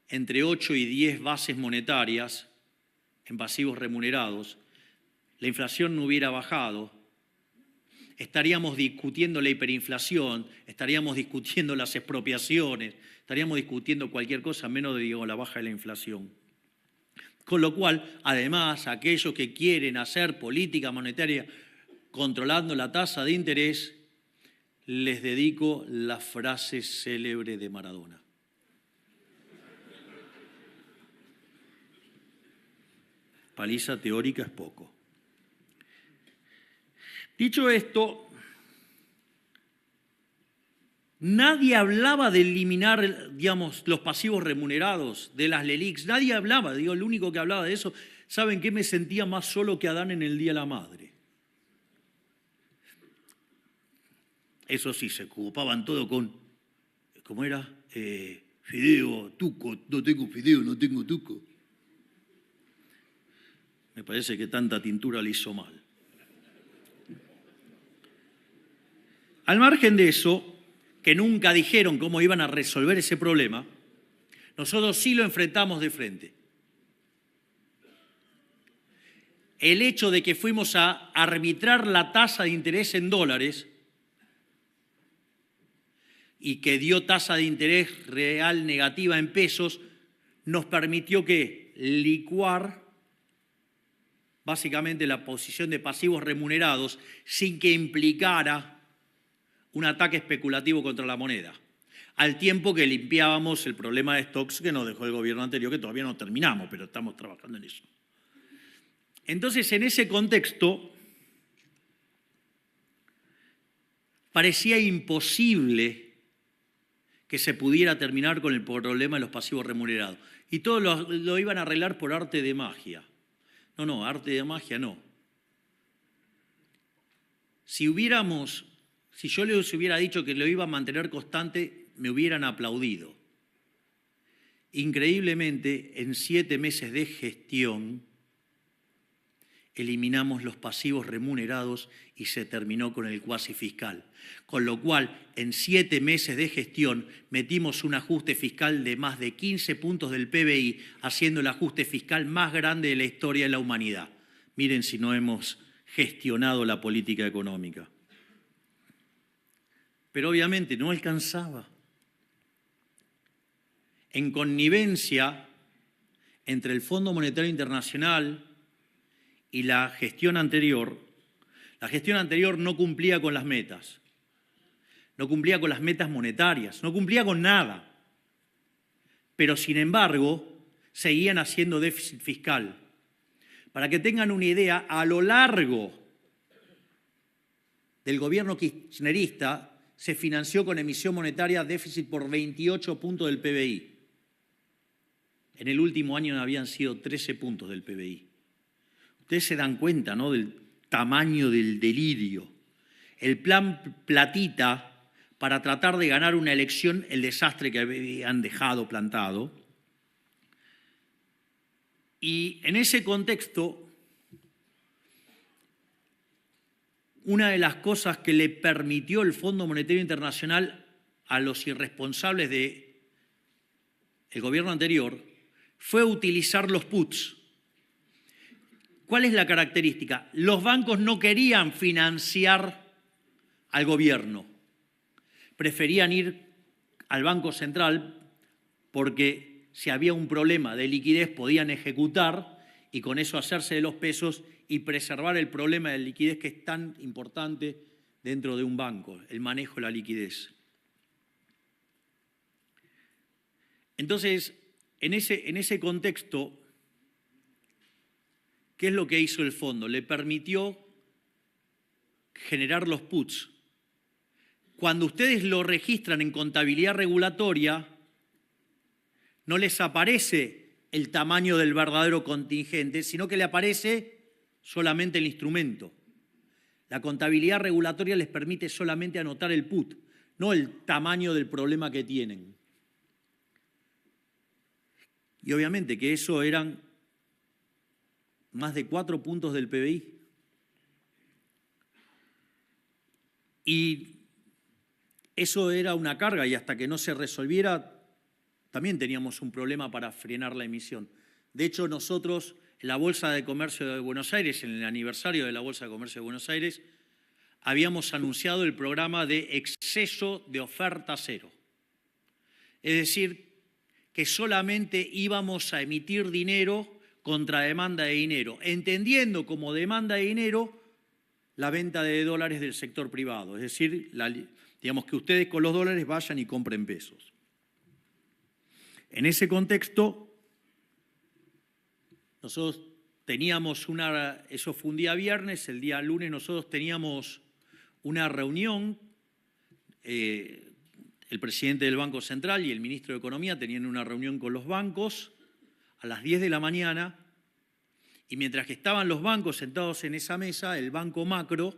entre 8 y 10 bases monetarias en pasivos remunerados. La inflación no hubiera bajado, estaríamos discutiendo la hiperinflación, estaríamos discutiendo las expropiaciones, estaríamos discutiendo cualquier cosa menos de la baja de la inflación. Con lo cual, además, aquellos que quieren hacer política monetaria controlando la tasa de interés, les dedico la frase célebre de Maradona. Paliza teórica es poco. Dicho esto, nadie hablaba de eliminar, los pasivos remunerados de las LELIQs. Nadie hablaba, el único que hablaba de eso. ¿Saben qué? Me sentía más solo que Adán en el Día de la Madre. Eso sí, se ocupaban todo con, ¿cómo era? Fideo, tuco, no tengo fideo, no tengo tuco. Me parece que tanta tintura le hizo mal. Al margen de eso, que nunca dijeron cómo iban a resolver ese problema, nosotros sí lo enfrentamos de frente. El hecho de que fuimos a arbitrar la tasa de interés en dólares y que dio tasa de interés real negativa en pesos, nos permitió que licuar básicamente la posición de pasivos remunerados sin que implicara un ataque especulativo contra la moneda, al tiempo que limpiábamos el problema de stocks que nos dejó el gobierno anterior, que todavía no terminamos, pero estamos trabajando en eso. Entonces, en ese contexto, parecía imposible que se pudiera terminar con el problema de los pasivos remunerados. Y todos lo iban a arreglar por arte de magia. No, arte de magia no. Si yo les hubiera dicho que lo iba a mantener constante, me hubieran aplaudido. Increíblemente, en 7 meses de gestión, eliminamos los pasivos remunerados y se terminó con el cuasi fiscal. Con lo cual, en 7 meses de gestión, metimos un ajuste fiscal de más de 15 puntos del PBI, haciendo el ajuste fiscal más grande de la historia de la humanidad. Miren si no hemos gestionado la política económica. Pero obviamente no alcanzaba. En connivencia entre el Fondo Monetario Internacional y la gestión anterior no cumplía con las metas. No cumplía con las metas monetarias, no cumplía con nada. Pero, sin embargo, seguían haciendo déficit fiscal. Para que tengan una idea, a lo largo del gobierno kirchnerista se financió con emisión monetaria déficit por 28 puntos del PBI. En el último año habían sido 13 puntos del PBI. Ustedes se dan cuenta, ¿no?, del tamaño del delirio. El plan Platita, para tratar de ganar una elección, el desastre que habían dejado plantado. Y en ese contexto, una de las cosas que le permitió el Fondo Monetario Internacional a los irresponsables del gobierno anterior fue utilizar los puts. ¿Cuál es la característica? Los bancos no querían financiar al gobierno. Preferían ir al Banco Central porque si había un problema de liquidez podían ejecutar y con eso hacerse de los pesos y preservar el problema de liquidez que es tan importante dentro de un banco, el manejo de la liquidez. Entonces, en ese contexto, ¿qué es lo que hizo el fondo? Le permitió generar los puts. Cuando ustedes lo registran en contabilidad regulatoria, no les aparece el tamaño del verdadero contingente, sino que le aparece solamente el instrumento. La contabilidad regulatoria les permite solamente anotar el put, no el tamaño del problema que tienen. Y obviamente que eso eran más de 4 puntos del PBI. Y eso era una carga y hasta que no se resolviera también teníamos un problema para frenar la emisión. De hecho, nosotros en la Bolsa de Comercio de Buenos Aires, en el aniversario de la Bolsa de Comercio de Buenos Aires, habíamos anunciado el programa de exceso de oferta cero. Es decir, que solamente íbamos a emitir dinero contra demanda de dinero, entendiendo como demanda de dinero la venta de dólares del sector privado. Es decir, digamos que ustedes con los dólares vayan y compren pesos. En ese contexto, nosotros teníamos eso fue un día viernes, el día lunes nosotros teníamos una reunión, el presidente del Banco Central y el ministro de Economía tenían una reunión con los bancos a las 10 de la mañana y mientras que estaban los bancos sentados en esa mesa, el Banco Macro,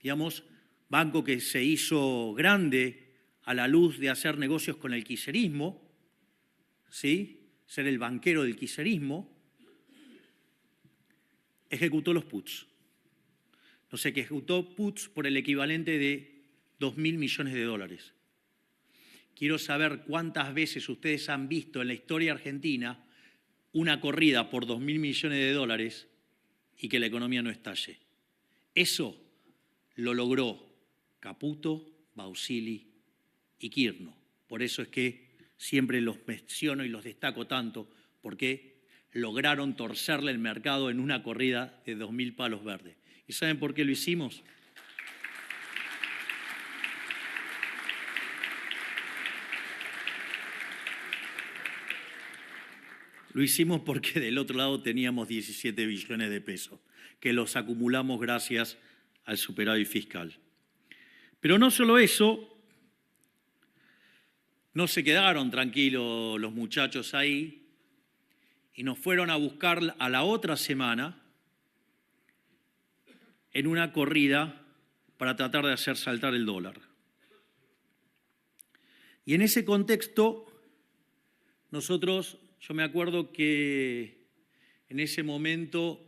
digamos, banco que se hizo grande a la luz de hacer negocios con el kirchnerismo, ¿sí?, ser el banquero del kirchnerismo, ejecutó los puts. No sé, que ejecutó puts por el equivalente de 2.000 millones de dólares. Quiero saber cuántas veces ustedes han visto en la historia argentina una corrida por 2.000 millones de dólares y que la economía no estalle. Eso lo logró Caputo, Bausili y Kirchner. Por eso es que siempre los menciono y los destaco tanto, porque lograron torcerle el mercado en una corrida de 2.000 palos verdes. ¿Y saben por qué lo hicimos? Lo hicimos porque del otro lado teníamos 17 billones de pesos, que los acumulamos gracias al superávit fiscal. Pero no solo eso, no se quedaron tranquilos los muchachos ahí y nos fueron a buscar a la otra semana en una corrida para tratar de hacer saltar el dólar. Y en ese contexto, yo me acuerdo que en ese momento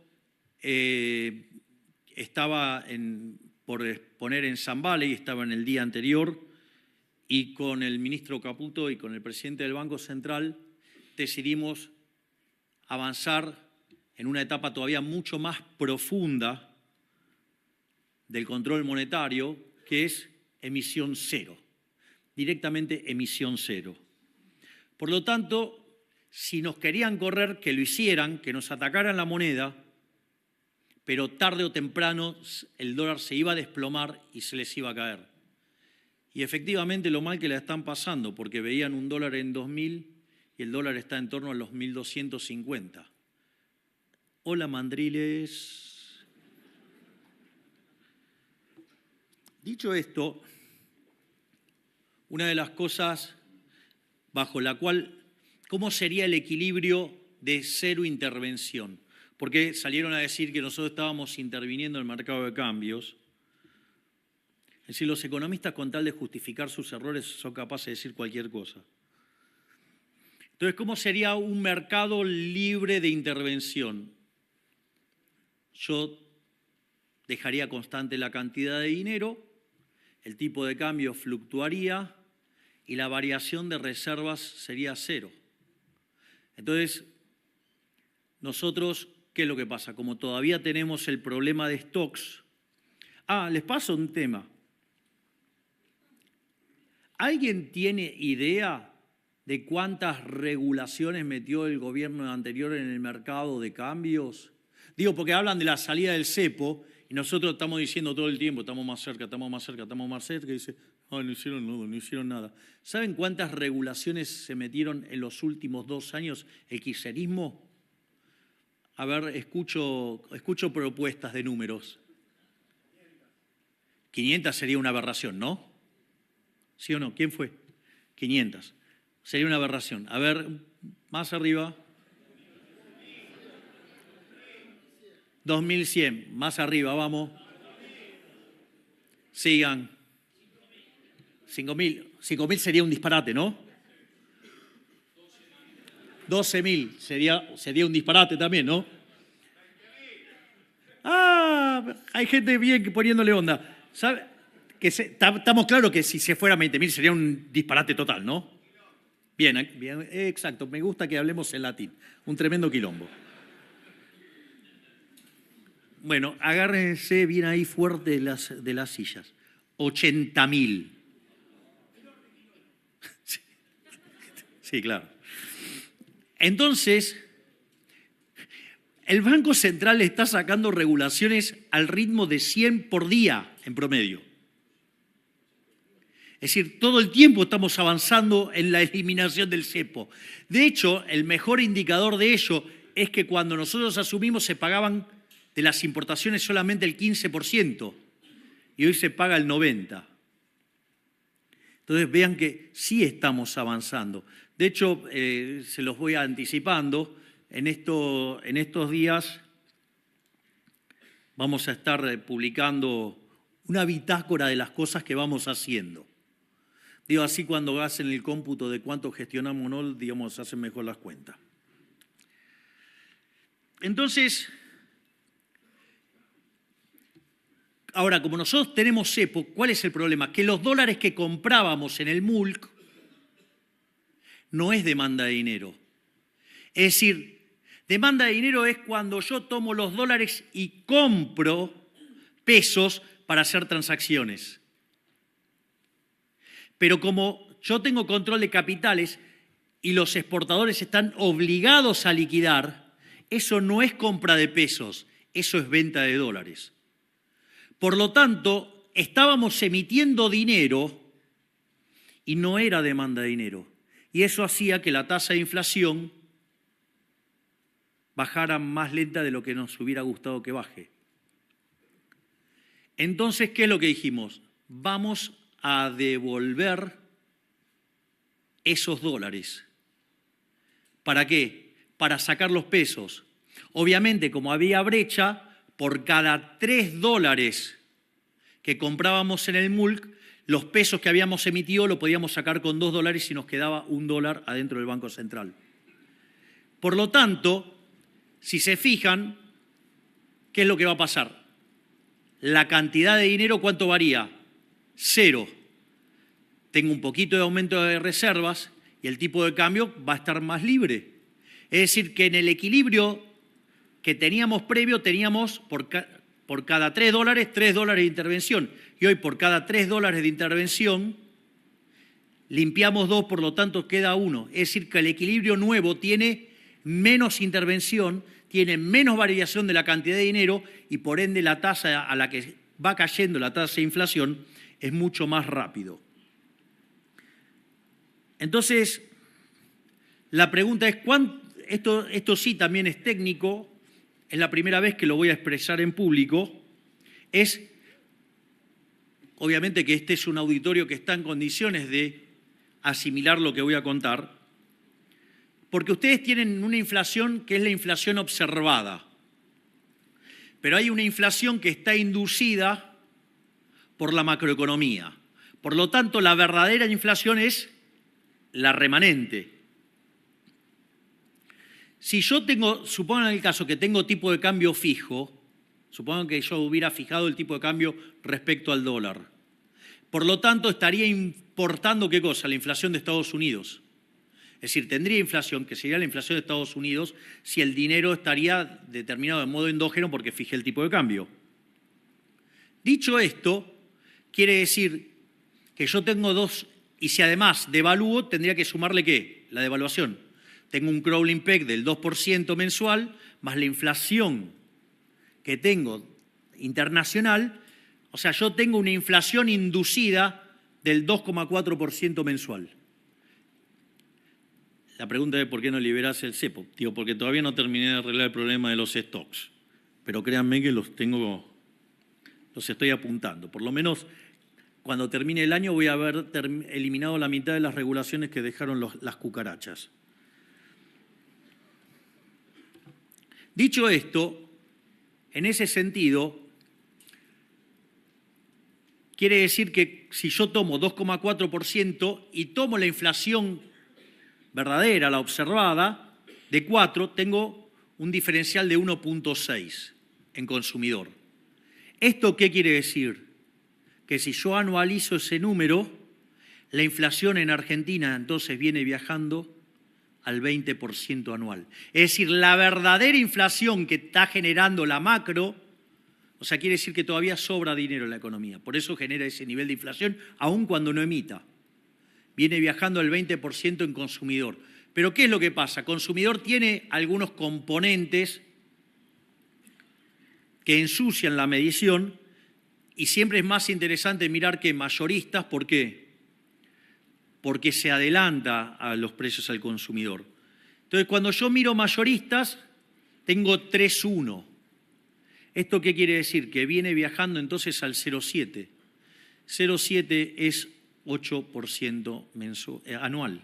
estaba por exponer en San Valley, estaba en el día anterior, y con el ministro Caputo y con el presidente del Banco Central decidimos avanzar en una etapa todavía mucho más profunda del control monetario, que es emisión cero, directamente emisión cero. Por lo tanto, si nos querían correr, que lo hicieran, que nos atacaran la moneda, pero tarde o temprano el dólar se iba a desplomar y se les iba a caer. Y efectivamente lo mal que la están pasando, porque veían un dólar en 2.000 y el dólar está en torno a los 1.250. Hola, mandriles. Dicho esto, una de las cosas bajo la cual, ¿cómo sería el equilibrio de cero intervención? Porque salieron a decir que nosotros estábamos interviniendo en el mercado de cambios. Es decir, los economistas, con tal de justificar sus errores, son capaces de decir cualquier cosa. Entonces, ¿cómo sería un mercado libre de intervención? Yo dejaría constante la cantidad de dinero, el tipo de cambio fluctuaría y la variación de reservas sería cero. Entonces, nosotros, ¿qué es lo que pasa? Como todavía tenemos el problema de stocks. Les paso un tema. ¿Alguien tiene idea de cuántas regulaciones metió el gobierno anterior en el mercado de cambios? Digo, porque hablan de la salida del cepo y nosotros estamos diciendo todo el tiempo, estamos más cerca, estamos más cerca, estamos más cerca, y dice, no hicieron nada. ¿Saben cuántas regulaciones se metieron en los últimos 2 años el kirchnerismo? A ver, escucho propuestas de números. 500 sería una aberración, ¿no? ¿Sí o no? ¿Quién fue? 500. Sería una aberración. A ver, más arriba. 2100. Más arriba, vamos. Sigan. 5.000. 5.000 sería un disparate, ¿no? 12.000 sería un disparate también, ¿no? Hay gente bien poniéndole onda. ¿Sabe? Estamos claros que si se fuera 20.000 sería un disparate total, ¿no? Bien, exacto. Me gusta que hablemos en latín. Un tremendo quilombo. Bueno, agárrense bien ahí fuerte de las sillas. 80.000. Sí, claro. Entonces, el Banco Central está sacando regulaciones al ritmo de 100 por día en promedio. Es decir, todo el tiempo estamos avanzando en la eliminación del cepo. De hecho, el mejor indicador de ello es que cuando nosotros asumimos se pagaban de las importaciones solamente el 15% y hoy se paga el 90%. Entonces vean que sí estamos avanzando. De hecho, se los voy anticipando, en estos días vamos a estar publicando una bitácora de las cosas que vamos haciendo. Digo, así cuando hacen el cómputo de cuánto gestionamos o no, digamos, hacen mejor las cuentas. Entonces, ahora, como nosotros tenemos cepo, ¿cuál es el problema? Que los dólares que comprábamos en el MULC no es demanda de dinero. Es decir, demanda de dinero es cuando yo tomo los dólares y compro pesos para hacer transacciones. Pero como yo tengo control de capitales y los exportadores están obligados a liquidar, Eso no es compra de pesos, eso es venta de dólares. Por lo tanto, estábamos emitiendo dinero y no era demanda de dinero. Y eso hacía que la tasa de inflación bajara más lenta de lo que nos hubiera gustado que baje. Entonces, ¿qué es lo que dijimos? Vamos a devolver esos dólares. ¿Para qué? Para sacar los pesos. Obviamente, como había brecha, por cada $3 que comprábamos en el MULC, los pesos que habíamos emitido lo podíamos sacar con $2 y nos quedaba $1 adentro del Banco Central. Por lo tanto, si se fijan, ¿qué es lo que va a pasar? La cantidad de dinero, ¿cuánto varía? 0. Tengo un poquito de aumento de reservas y el tipo de cambio va a estar más libre. Es decir, que en el equilibrio que teníamos previo, teníamos por cada $3, $3 de intervención. Y hoy por cada $3 de intervención, limpiamos 2, por lo tanto queda 1. Es decir, que el equilibrio nuevo tiene menos intervención, tiene menos variación de la cantidad de dinero y por ende la tasa a la que va cayendo la tasa de inflación es mucho más rápido. Entonces, la pregunta es, esto sí también es técnico, es la primera vez que lo voy a expresar en público, es, obviamente que este es un auditorio que está en condiciones de asimilar lo que voy a contar, porque ustedes tienen una inflación que es la inflación observada, pero hay una inflación que está inducida por la macroeconomía. Por lo tanto, la verdadera inflación es la remanente. Si yo tengo, supongan el caso que tengo tipo de cambio fijo, supongan que yo hubiera fijado el tipo de cambio respecto al dólar. Por lo tanto, estaría importando ¿qué cosa? La inflación de Estados Unidos. Es decir, tendría inflación, que sería la inflación de Estados Unidos, si el dinero estaría determinado de modo endógeno porque fijé el tipo de cambio. Dicho esto, quiere decir que yo tengo dos, y si además devalúo, tendría que sumarle ¿qué? La devaluación. Tengo un crawling peg del 2% mensual, más la inflación que tengo internacional, o sea, yo tengo una inflación inducida del 2,4% mensual. La pregunta es ¿por qué no liberas el cepo? Digo, porque todavía no terminé de arreglar el problema de los stocks, pero créanme que los estoy apuntando. Por lo menos cuando termine el año voy a haber eliminado la mitad de las regulaciones que dejaron las cucarachas. Dicho esto, en ese sentido, quiere decir que si yo tomo 2,4% y tomo la inflación verdadera, la observada, de 4, tengo un diferencial de 1,6 en consumidor. ¿Esto qué quiere decir? Que si yo anualizo ese número, la inflación en Argentina entonces viene viajando al 20% anual. Es decir, la verdadera inflación que está generando la macro, o sea, quiere decir que todavía sobra dinero en la economía. Por eso genera ese nivel de inflación, aun cuando no emita. Viene viajando al 20% en consumidor. Pero ¿qué es lo que pasa? Consumidor tiene algunos componentes que ensucian la medición y siempre es más interesante mirar que mayoristas. ¿Por qué? Porque se adelanta a los precios al consumidor. Entonces, cuando yo miro mayoristas, tengo 3,1. ¿Esto qué quiere decir? Que viene viajando entonces al 0,7. 0,7 es 8% anual.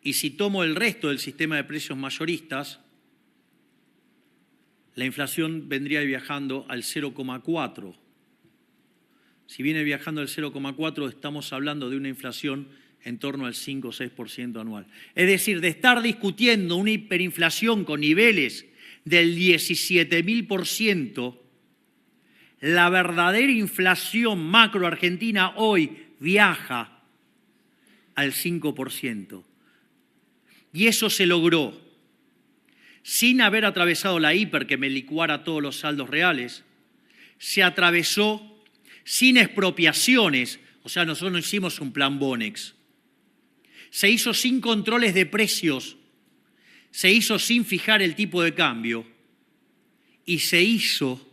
Y si tomo el resto del sistema de precios mayoristas, la inflación vendría viajando al 0,4. Si viene viajando al 0,4, estamos hablando de una inflación en torno al 5 o 6% anual. Es decir, de estar discutiendo una hiperinflación con niveles del 17.000%, la verdadera inflación macro argentina hoy viaja al 5%. Y eso se logró sin haber atravesado la hiper que me licuara todos los saldos reales. Se atravesó sin expropiaciones, o sea, nosotros no hicimos un plan Bonex. Se hizo sin controles de precios, se hizo sin fijar el tipo de cambio y se hizo,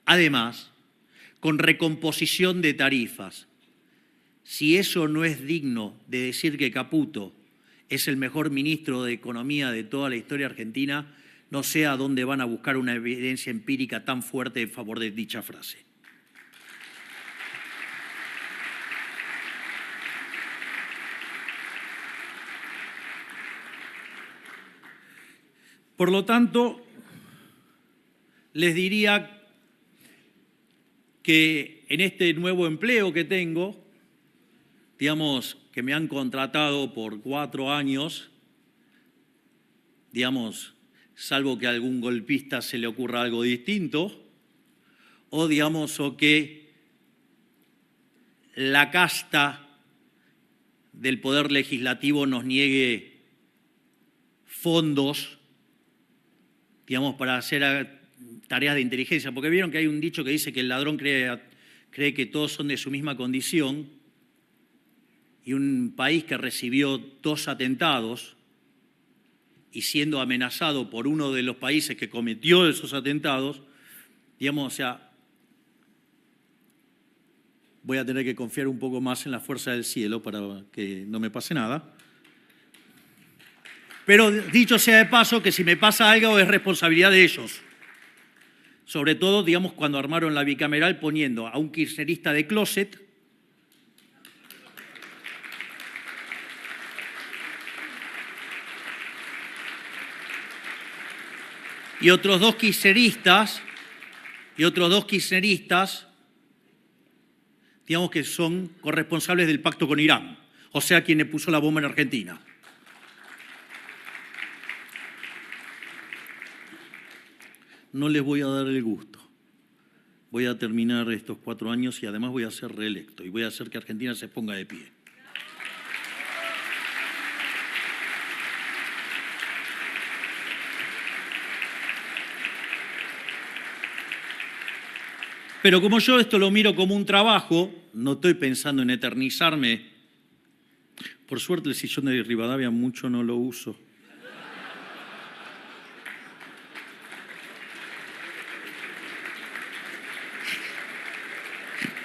además, con recomposición de tarifas. Si eso no es digno de decir que Caputo es el mejor ministro de Economía de toda la historia argentina, no sé a dónde van a buscar una evidencia empírica tan fuerte en favor de dicha frase. Por lo tanto, les diría que en este nuevo empleo que tengo, digamos, que me han contratado por 4 años, digamos, salvo que a algún golpista se le ocurra algo distinto, o digamos, o que la casta del Poder Legislativo nos niegue fondos, digamos, para hacer tareas de inteligencia, porque vieron que hay un dicho que dice que el ladrón cree que todos son de su misma condición, y un país que recibió 2 atentados y siendo amenazado por uno de los países que cometió esos atentados, digamos, o sea, voy a tener que confiar un poco más en la fuerza del cielo para que no me pase nada. Pero dicho sea de paso, que si me pasa algo es responsabilidad de ellos. Sobre todo, digamos, cuando armaron la bicameral poniendo a un kirchnerista de closet y otros dos kirchneristas, digamos, que son corresponsables del pacto con Irán, o sea, quien le puso la bomba en Argentina. No les voy a dar el gusto. Voy a terminar estos 4 años y además voy a ser reelecto y voy a hacer que Argentina se ponga de pie. Pero como yo esto lo miro como un trabajo, no estoy pensando en eternizarme. Por suerte el sillón de Rivadavia mucho no lo uso.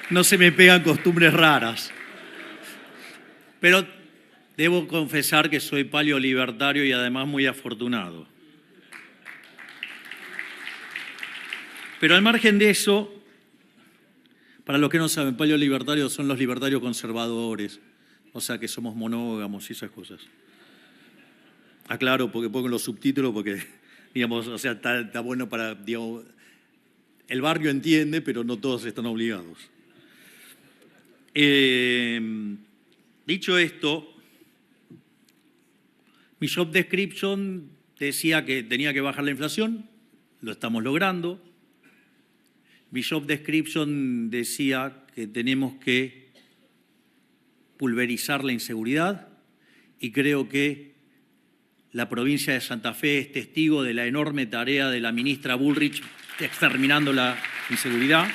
No se me pegan costumbres raras. Pero debo confesar que soy paleolibertario y además muy afortunado. Pero al margen de eso, para los que no saben, paleolibertarios son los libertarios conservadores, o sea que somos monógamos y esas cosas. Aclaro, porque pongo los subtítulos, porque, digamos, o sea, está bueno para, digamos, el barrio entiende, pero no todos están obligados. Dicho esto, mi job description decía que tenía que bajar la inflación, lo estamos logrando. Mi job description decía que tenemos que pulverizar la inseguridad y creo que la provincia de Santa Fe es testigo de la enorme tarea de la ministra Bullrich exterminando la inseguridad.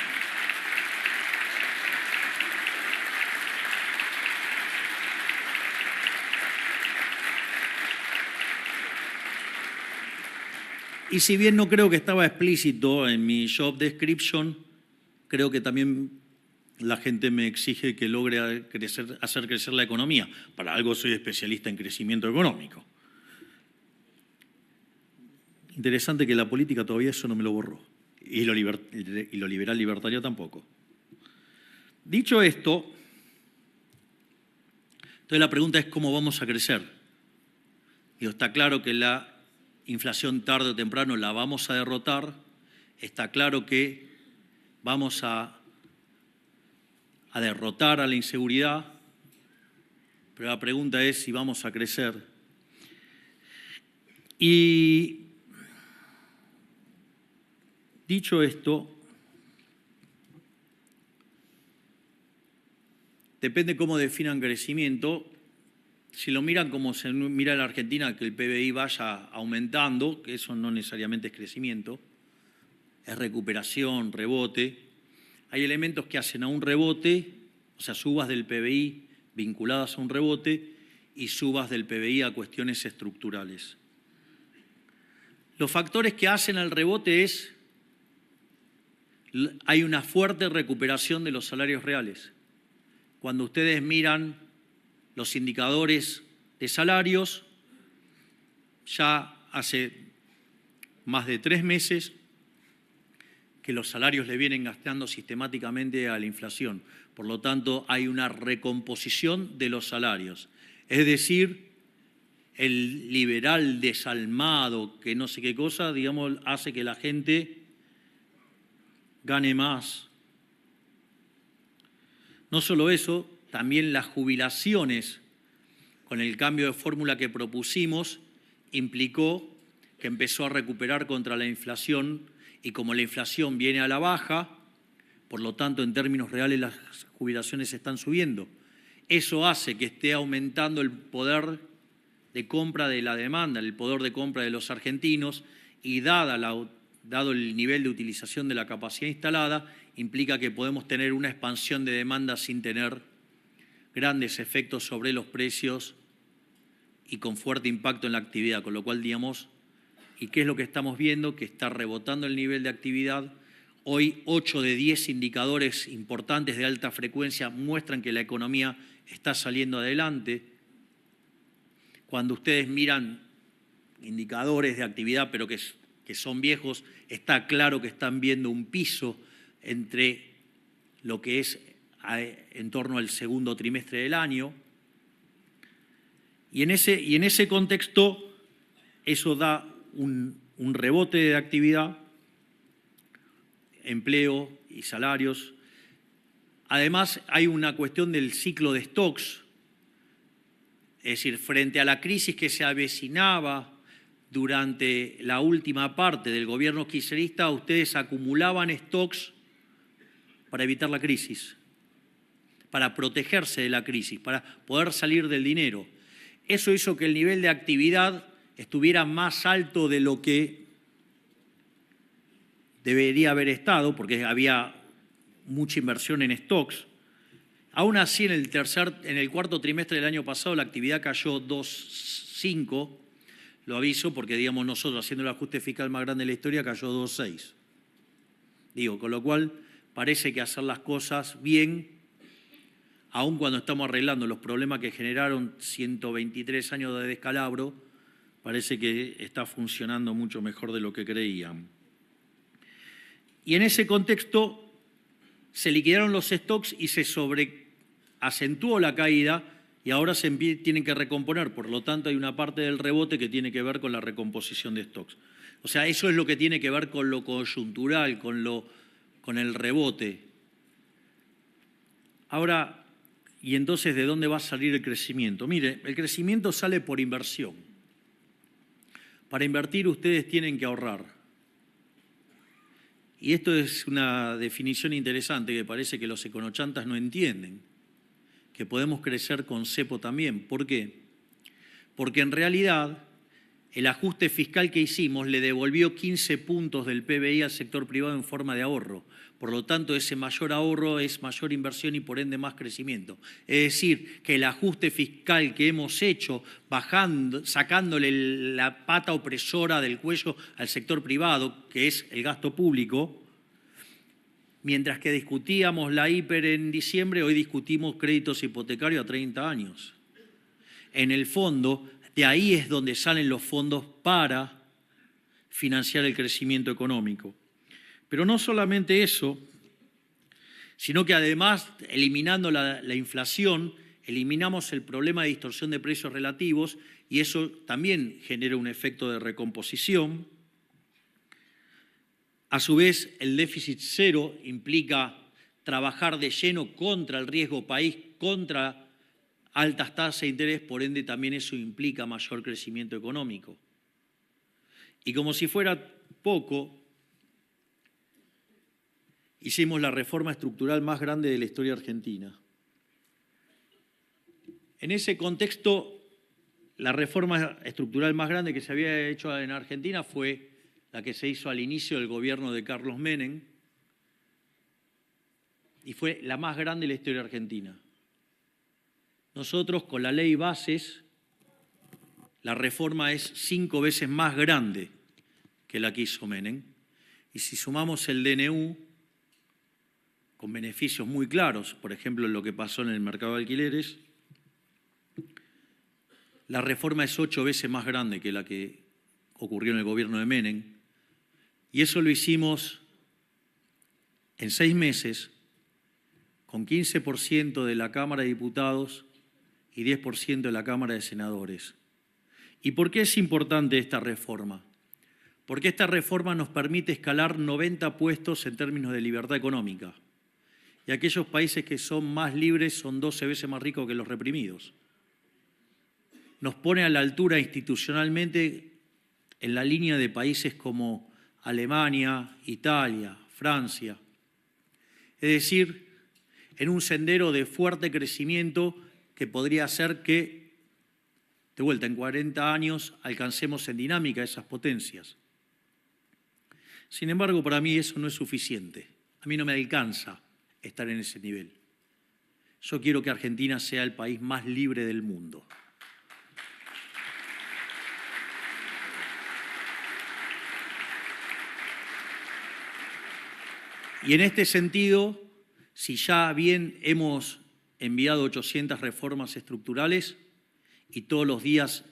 Y si bien no creo que estaba explícito en mi job description, creo que también la gente me exige que logre hacer crecer la economía. Para algo soy especialista en crecimiento económico. Interesante que la política todavía eso no me lo borró. Y lo liberal libertario tampoco. Dicho esto, entonces la pregunta es cómo vamos a crecer. Digo, está claro que la inflación tarde o temprano la vamos a derrotar, está claro que vamos a derrotar a la inseguridad, pero la pregunta es si vamos a crecer. Y dicho esto, depende cómo definan crecimiento. Si lo miran como se mira en la Argentina, que el PBI vaya aumentando, que eso no necesariamente es crecimiento, es recuperación, rebote. Hay elementos que hacen a un rebote, o sea, subas del PBI vinculadas a un rebote y subas del PBI a cuestiones estructurales. Los factores que hacen el rebote hay una fuerte recuperación de los salarios reales. Cuando ustedes miran los indicadores de salarios, ya hace más de 3 meses que los salarios le vienen gastando sistemáticamente a la inflación. Por lo tanto, hay una recomposición de los salarios. Es decir, el liberal desalmado, que no sé qué cosa, digamos, hace que la gente gane más. No solo eso, también las jubilaciones, con el cambio de fórmula que propusimos, implicó que empezó a recuperar contra la inflación, y como la inflación viene a la baja, por lo tanto, en términos reales las jubilaciones están subiendo. Eso hace que esté aumentando el poder de compra de la demanda, el poder de compra de los argentinos, y dado el nivel de utilización de la capacidad instalada, implica que podemos tener una expansión de demanda sin tener grandes efectos sobre los precios y con fuerte impacto en la actividad, con lo cual, digamos, ¿y qué es lo que estamos viendo? Que está rebotando el nivel de actividad. Hoy 8 de 10 indicadores importantes de alta frecuencia muestran que la economía está saliendo adelante. Cuando ustedes miran indicadores de actividad, pero que son viejos, está claro que están viendo un piso entre lo que es en torno al segundo trimestre del año. Y en ese contexto, eso da un rebote de actividad, empleo y salarios. Además, hay una cuestión del ciclo de stocks, es decir, frente a la crisis que se avecinaba durante la última parte del gobierno kirchnerista, ustedes acumulaban stocks para evitar la crisis, para protegerse de la crisis, para poder salir del dinero. Eso hizo que el nivel de actividad estuviera más alto de lo que debería haber estado, porque había mucha inversión en stocks. Aún así, en el cuarto trimestre del año pasado, la actividad cayó 2,5%. Lo aviso porque, digamos, nosotros haciendo el ajuste fiscal más grande de la historia cayó 2,6%. Digo, con lo cual parece que hacer las cosas bien, aun cuando estamos arreglando los problemas que generaron 123 años de descalabro, parece que está funcionando mucho mejor de lo que creían. Y en ese contexto se liquidaron los stocks y se sobreacentuó la caída y ahora se tienen que recomponer. Por lo tanto, hay una parte del rebote que tiene que ver con la recomposición de stocks. O sea, eso es lo que tiene que ver con lo coyuntural, con el rebote. Ahora, ¿y entonces de dónde va a salir el crecimiento? Mire, el crecimiento sale por inversión. Para invertir ustedes tienen que ahorrar. Y esto es una definición interesante que parece que los econochantas no entienden, que podemos crecer con cepo también. ¿Por qué? Porque en realidad el ajuste fiscal que hicimos le devolvió 15 puntos del PBI al sector privado en forma de ahorro. Por lo tanto, ese mayor ahorro es mayor inversión y por ende más crecimiento. Es decir, que el ajuste fiscal que hemos hecho, sacándole la pata opresora del cuello al sector privado, que es el gasto público, mientras que discutíamos la hiper en diciembre, hoy discutimos créditos hipotecarios a 30 años. En el fondo, de ahí es donde salen los fondos para financiar el crecimiento económico. Pero no solamente eso, sino que además, eliminando la inflación, eliminamos el problema de distorsión de precios relativos y eso también genera un efecto de recomposición. A su vez, el déficit cero implica trabajar de lleno contra el riesgo país, contra altas tasas de interés, por ende también eso implica mayor crecimiento económico. Y como si fuera poco, hicimos la reforma estructural más grande de la historia argentina. En ese contexto, la reforma estructural más grande que se había hecho en Argentina fue la que se hizo al inicio del gobierno de Carlos Menem y fue la más grande de la historia argentina. Nosotros, con la ley Bases, la reforma es 5 veces más grande que la que hizo Menem. Y si sumamos el DNU, con beneficios muy claros, por ejemplo, lo que pasó en el mercado de alquileres, la reforma es 8 veces más grande que la que ocurrió en el gobierno de Menem, y eso lo hicimos en 6 meses, con 15% de la Cámara de Diputados y 10% de la Cámara de Senadores. ¿Y por qué es importante esta reforma? Porque esta reforma nos permite escalar 90 puestos en términos de libertad económica. Y aquellos países que son más libres son 12 veces más ricos que los reprimidos. Nos pone a la altura institucionalmente en la línea de países como Alemania, Italia, Francia. Es decir, en un sendero de fuerte crecimiento que podría hacer que, de vuelta, en 40 años alcancemos en dinámica esas potencias. Sin embargo, para mí eso no es suficiente. A mí no me alcanza estar en ese nivel. Yo quiero que Argentina sea el país más libre del mundo. Y en este sentido, si ya bien hemos enviado 800 reformas estructurales y todos los días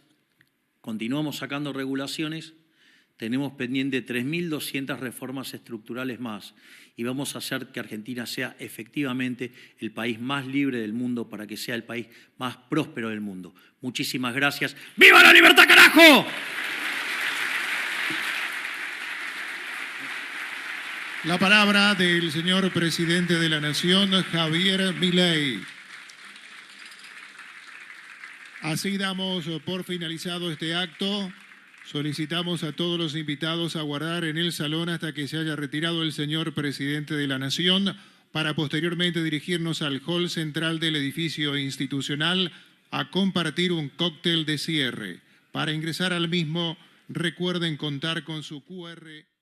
continuamos sacando regulaciones, tenemos pendiente 3.200 reformas estructurales más y vamos a hacer que Argentina sea efectivamente el país más libre del mundo para que sea el país más próspero del mundo. Muchísimas gracias. ¡Viva la libertad, carajo! La palabra del señor presidente de la Nación, Javier Milei. Así damos por finalizado este acto. Solicitamos a todos los invitados a aguardar en el salón hasta que se haya retirado el señor presidente de la Nación para posteriormente dirigirnos al hall central del edificio institucional a compartir un cóctel de cierre. Para ingresar al mismo, recuerden contar con su QR.